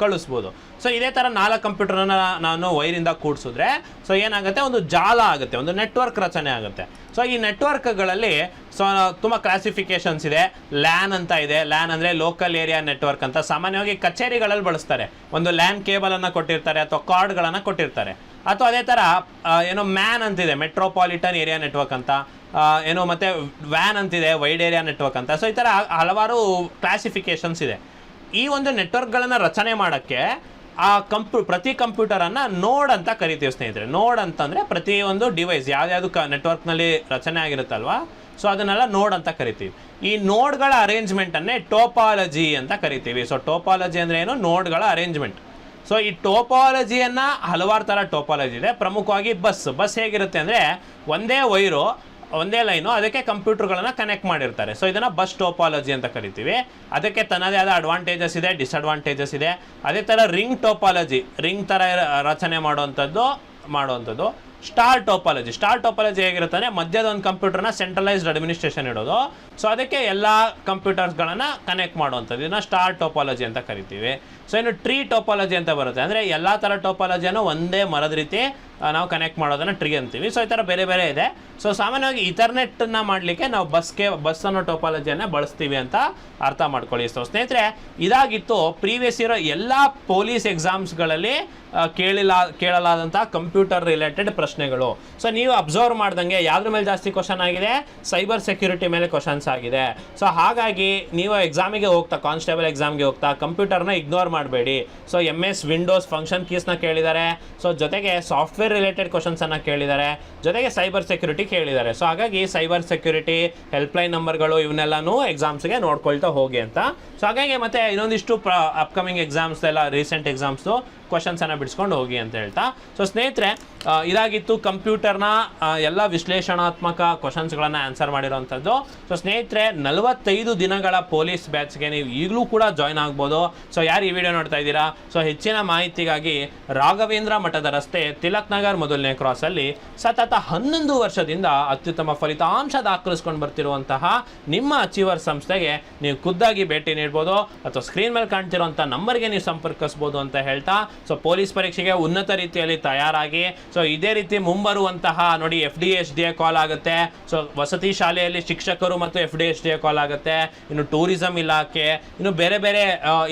Speaker 1: ಕಳಿಸ್ಬೋದು. ಸೊ ಇದೇ ಥರ 4 ಕಂಪ್ಯೂಟರ್ನ ನಾನು ವೈರಿಂದ ಕೂಡಿಸಿದ್ರೆ ಸೊ ಏನಾಗುತ್ತೆ, ಒಂದು ಜಾಲ ಆಗುತ್ತೆ, ಒಂದು ನೆಟ್ವರ್ಕ್ ರಚನೆ ಆಗುತ್ತೆ. ಸೊ ಈ ನೆಟ್ವರ್ಕ್ಗಳಲ್ಲಿ ಸೊ ತುಂಬ ಕ್ಲಾಸಿಫಿಕೇಷನ್ಸ್ ಇದೆ. ಲ್ಯಾನ್ ಅಂತ ಇದೆ. ಲ್ಯಾನ್ ಅಂದರೆ ಲೋಕಲ್ ಏರಿಯಾ ನೆಟ್ವರ್ಕ್ ಅಂತ. ಸಾಮಾನ್ಯವಾಗಿ ಕಚೇರಿಗಳಲ್ಲಿ ಬಳಸ್ತಾರೆ. ಒಂದು ಲ್ಯಾನ್ ಕೇಬಲನ್ನು ಕೊಟ್ಟಿರ್ತಾರೆ ಅಥವಾ ಕಾರ್ಡ್ಗಳನ್ನು ಕೊಟ್ಟಿರ್ತಾರೆ. ಅಥವಾ ಅದೇ ಥರ ಏನೋ ಮ್ಯಾನ್ ಅಂತಿದೆ, ಮೆಟ್ರೋಪಾಲಿಟನ್ ಏರಿಯಾ ನೆಟ್ವರ್ಕ್ ಅಂತ. ಏನೋ ಮತ್ತು ವ್ಯಾನ್ ಅಂತಿದೆ, ವೈಡ್ ಏರಿಯಾ ನೆಟ್ವರ್ಕ್ ಅಂತ. ಸೊ ಈ ಥರ ಹಲವಾರು ಕ್ಲಾಸಿಫಿಕೇಷನ್ಸ್ ಇದೆ. ಈ ಒಂದು ನೆಟ್ವರ್ಕ್ಗಳನ್ನು ರಚನೆ ಮಾಡೋಕ್ಕೆ ಪ್ರತಿ ಕಂಪ್ಯೂಟರನ್ನು ನೋಡ್ ಅಂತ ಕರಿತೀವಿ ಸ್ನೇಹಿತರೆ. ನೋಡ್ ಅಂತಂದರೆ ಪ್ರತಿಯೊಂದು ಡಿವೈಸ್ ಯಾವ್ಯಾವುದು ನೆಟ್ವರ್ಕ್ನಲ್ಲಿ ರಚನೆ ಆಗಿರುತ್ತಲ್ವ, ಸೊ ಅದನ್ನೆಲ್ಲ ನೋಡ್ ಅಂತ ಕರಿತೀವಿ. ಈ ನೋಡ್ಗಳ ಅರೇಂಜ್ಮೆಂಟನ್ನೇ ಟೋಪಾಲಜಿ ಅಂತ ಕರಿತೀವಿ. ಸೊ ಟೋಪಾಲಜಿ ಅಂದರೆ ಏನು, ನೋಡ್ಗಳ ಅರೇಂಜ್ಮೆಂಟ್. ಸೊ ಈ ಟೋಪಾಲಜಿಯನ್ನು ಹಲವಾರು ಥರ ಟೋಪಾಲಜಿ ಇದೆ. ಪ್ರಮುಖವಾಗಿ ಬಸ್ ಹೇಗಿರುತ್ತೆ ಅಂದರೆ ಒಂದೇ ವೈರು, ಒಂದೇ ಲೈನು, ಅದಕ್ಕೆ ಕಂಪ್ಯೂಟರ್ಗಳನ್ನು ಕನೆಕ್ಟ್ ಮಾಡಿರ್ತಾರೆ. ಸೊ ಇದನ್ನು ಬಸ್ ಟೋಪಾಲಜಿ ಅಂತ ಕರಿತೀವಿ. ಅದಕ್ಕೆ ತನ್ನದೇ ಆದ ಅಡ್ವಾಂಟೇಜಸ್ ಇದೆ, ಡಿಸ್ಅಡ್ವಾಂಟೇಜಸ್ ಇದೆ. ಅದೇ ಥರ ರಿಂಗ್ ಟೋಪಾಲಜಿ, ರಿಂಗ್ ಥರ ರಚನೆ ಮಾಡುವಂಥದ್ದು. ಸ್ಟಾರ್ ಟೋಪಾಲಜಿ ಹೇಗಿರುತ್ತೆ ಅಂದರೆ ಮಧ್ಯದ ಒಂದು ಕಂಪ್ಯೂಟರ್ನ ಸೆಂಟ್ರಲೈಸ್ಡ್ ಅಡ್ಮಿನಿಸ್ಟ್ರೇಷನ್ ಇಡೋದು. ಸೊ ಅದಕ್ಕೆ ಎಲ್ಲ ಕಂಪ್ಯೂಟರ್ಸ್ಗಳನ್ನು ಕನೆಕ್ಟ್ ಮಾಡುವಂಥದ್ದು. ಇದನ್ನು ಸ್ಟಾರ್ ಟೋಪಾಲಜಿ ಅಂತ ಕರಿತೀವಿ. ಸೊ ಇನ್ನು ಟ್ರೀ ಟೋಪಾಲಜಿ ಅಂತ ಬರುತ್ತೆ. ಅಂದರೆ ಎಲ್ಲ ಥರ ಟೋಪಾಲಜಿಯನ್ನು ಒಂದೇ ಮರದ ರೀತಿ ನಾವು ಕನೆಕ್ಟ್ ಮಾಡೋದನ್ನು ಟ್ರೀ ಅಂತೀವಿ. ಸೊ ಈ ಥರ ಬೇರೆ ಬೇರೆ ಇದೆ. ಸೊ ಸಾಮಾನ್ಯವಾಗಿ ಇಥರ್ನೆಟ್ನ ಮಾಡಲಿಕ್ಕೆ ನಾವು ಬಸ್ ಅನ್ನೋ ಟೋಪಾಲಜಿಯನ್ನು ಬಳಸ್ತೀವಿ ಅಂತ ಅರ್ಥ ಮಾಡ್ಕೊಳ್ಳಿ. ಸೊ ಸ್ನೇಹಿತರೆ, ಇದಾಗಿತ್ತು ಪ್ರೀವಿಯಸ್ ಇರೋ ಎಲ್ಲ ಪೊಲೀಸ್ ಎಕ್ಸಾಮ್ಸ್ಗಳಲ್ಲಿ ಕೇಳಲಾದಂಥ ಕಂಪ್ಯೂಟರ್ ರಿಲೇಟೆಡ್ ಪ್ರಶ್ನೆಗಳು. ಸೊ ನೀವು ಅಬ್ಸರ್ವ್ ಮಾಡ್ದಂಗೆ ಯಾವ್ದ್ರ ಮೇಲೆ ಜಾಸ್ತಿ ಕ್ವಶನ್ ಆಗಿದೆ, ಸೈಬರ್ ಸೆಕ್ಯೂರಿಟಿ ಮೇಲೆ ಕ್ವಶನ್ಸ್ ಆಗಿದೆ. ಸೊ ಹಾಗಾಗಿ ನೀವು ಎಕ್ಸಾಮಿಗೆ ಹೋಗ್ತಾ, ಕಾನ್ಸ್ಟೇಬಲ್ ಎಕ್ಸಾಮ್ಗೆ ಹೋಗ್ತಾ ಕಂಪ್ಯೂಟರ್ನ ಇಗ್ನೋರ್ ಮಾಡಬೇಡಿ. ಸೊ MS ವಿಂಡೋಸ್ ಫಂಕ್ಷನ್ ಕೀಸ್ನ ಕೇಳಿದ್ದಾರೆ. ಸೊ ಜೊತೆಗೆ ಸಾಫ್ಟ್ವೇರ್ ರಿಲೇಟೆಡ್ ಕ್ವಶನ್ಸನ್ನು ಕೇಳಿದ್ದಾರೆ, ಜೊತೆಗೆ ಸೈಬರ್ ಸೆಕ್ಯೂರಿಟಿ ಕೇಳಿದ್ದಾರೆ. ಸೊ ಹಾಗಾಗಿ ಸೈಬರ್ ಸೆಕ್ಯೂರಿಟಿ ಹೆಲ್ಪ್ಲೈನ್ ನಂಬರ್ಗಳು ಇವನ್ನೆಲ್ಲನೂ ಎಕ್ಸಾಮ್ಸ್ಗೆ ನೋಡ್ಕೊಳ್ತಾ ಹೋಗಿ ಅಂತ. ಸೊ ಹಾಗಾಗಿ ಮತ್ತೆ ಇನ್ನೊಂದಿಷ್ಟು ಅಪ್ಕಮಿಂಗ್ ಎಕ್ಸಾಮ್ಸ್ ಎಲ್ಲ ರೀಸೆಂಟ್ ಎಕ್ಸಾಮ್ಸ್ದು ಕ್ವಶನ್ಸನ್ನು ಬಿಡಿಸ್ಕೊಂಡು ಹೋಗಿ ಅಂತ ಹೇಳ್ತಾ. ಸೊ ಸ್ನೇಹಿತರೆ, ಇದಾಗಿತ್ತು ಕಂಪ್ಯೂಟರ್ನ ಎಲ್ಲ ವಿಶ್ಲೇಷಣಾತ್ಮಕ ಕ್ವಶನ್ಸ್ಗಳನ್ನು ಆನ್ಸರ್ ಮಾಡಿರೋವಂಥದ್ದು. ಸೊ ಸ್ನೇಹಿತರೆ, 45 ದಿನಗಳ ಪೊಲೀಸ್ ಬ್ಯಾಚ್ಗೆ ನೀವು ಈಗಲೂ ಕೂಡ ಜಾಯ್ನ್ ಆಗ್ಬೋದು. ಸೊ ಯಾರು ಈ ವಿಡಿಯೋ ನೋಡ್ತಾ ಇದ್ದೀರಾ, ಸೊ ಹೆಚ್ಚಿನ ಮಾಹಿತಿಗಾಗಿ ರಾಘವೇಂದ್ರ ಮಠದ ರಸ್ತೆ, ತಿಲಕ್ ನಗರ್ ಮೊದಲನೇ ಕ್ರಾಸಲ್ಲಿ ಸತತ 11 ವರ್ಷದಿಂದ ಅತ್ಯುತ್ತಮ ಫಲಿತಾಂಶ ದಾಖಲಿಸ್ಕೊಂಡು ಬರ್ತಿರುವಂತಹ ನಿಮ್ಮ ಅಚೀವರ್ ಸಂಸ್ಥೆಗೆ ನೀವು ಖುದ್ದಾಗಿ ಭೇಟಿ ನೀಡ್ಬೋದು, ಅಥವಾ ಸ್ಕ್ರೀನ್ ಮೇಲೆ ಕಾಣ್ತಿರುವಂಥ ನಂಬರ್ಗೆ ನೀವು ಸಂಪರ್ಕಿಸ್ಬೋದು ಅಂತ ಹೇಳ್ತಾ. ಸೊ ಪೊಲೀಸ್ ಪರೀಕ್ಷೆಗೆ ಉನ್ನತ ರೀತಿಯಲ್ಲಿ ತಯಾರಾಗಿ, ಸೊ ಇದೇ ರೀತಿ ಮುಂಬರುವಂತಹ ನೋಡಿ FDSDA ಕಾಲ್ ಆಗುತ್ತೆ. ಸೊ ವಸತಿ ಶಾಲೆಯಲ್ಲಿ ಶಿಕ್ಷಕರು ಮತ್ತು FDSDA ಕಾಲ್ ಆಗುತ್ತೆ. ಇನ್ನು ಟೂರಿಸಂ ಇಲಾಖೆ, ಇನ್ನು ಬೇರೆ ಬೇರೆ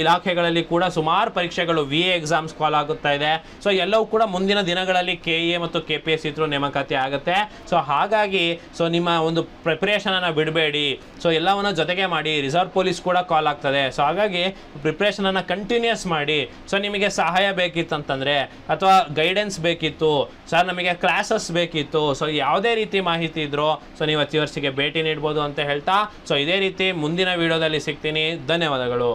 Speaker 1: ಇಲಾಖೆಗಳಲ್ಲಿ ಕೂಡ ಸುಮಾರು ಪರೀಕ್ಷೆಗಳು VA ಎಕ್ಸಾಮ್ಸ್ ಕಾಲ್ ಆಗುತ್ತಾ ಇದೆ. ಸೊ ಎಲ್ಲವೂ ಕೂಡ ಮುಂದಿನ ದಿನಗಳಲ್ಲಿ KA ಮತ್ತು KPSC ಥ್ರೂ ನೇಮಕಾತಿ ಆಗುತ್ತೆ. ಸೊ ಹಾಗಾಗಿ ಸೊ ನಿಮ್ಮ ಒಂದು ಪ್ರಿಪ್ರೇಷನನ್ನು ಬಿಡಬೇಡಿ. ಸೊ ಎಲ್ಲವನ್ನು ಜೊತೆಗೆ ಮಾಡಿ. ರಿಸರ್ವ್ ಪೊಲೀಸ್ ಕೂಡ ಕಾಲ್ ಆಗ್ತದೆ. ಸೊ ಹಾಗಾಗಿ ಪ್ರಿಪ್ರೇಷನನ್ನು ಕಂಟಿನ್ಯೂಸ್ ಮಾಡಿ. ಸೊ ನಿಮಗೆ ಸಹಾಯ ಬೇಕಿತ್ತಂತಂದರೆ, ಅಥವಾ ಗೈಡೆನ್ಸ್ ಬೇಕಿತ್ತು ಸರ್, ನಮಗೆ ಕ್ಲಾಸಸ್ ಬೇಕಿತ್ತು, ಸೊ ಯಾವುದೇ ರೀತಿ ಮಾಹಿತಿ ಇದ್ರೂ ಸೊ ನೀವು ಅಚೀವರ್ಸಿಗೆ ಭೇಟಿ ನೀಡ್ಬೋದು ಅಂತ ಹೇಳ್ತಾ. ಸೊ ಇದೇ ರೀತಿ ಮುಂದಿನ ವಿಡಿಯೋದಲ್ಲಿ ಸಿಗ್ತೀನಿ. ಧನ್ಯವಾದಗಳು.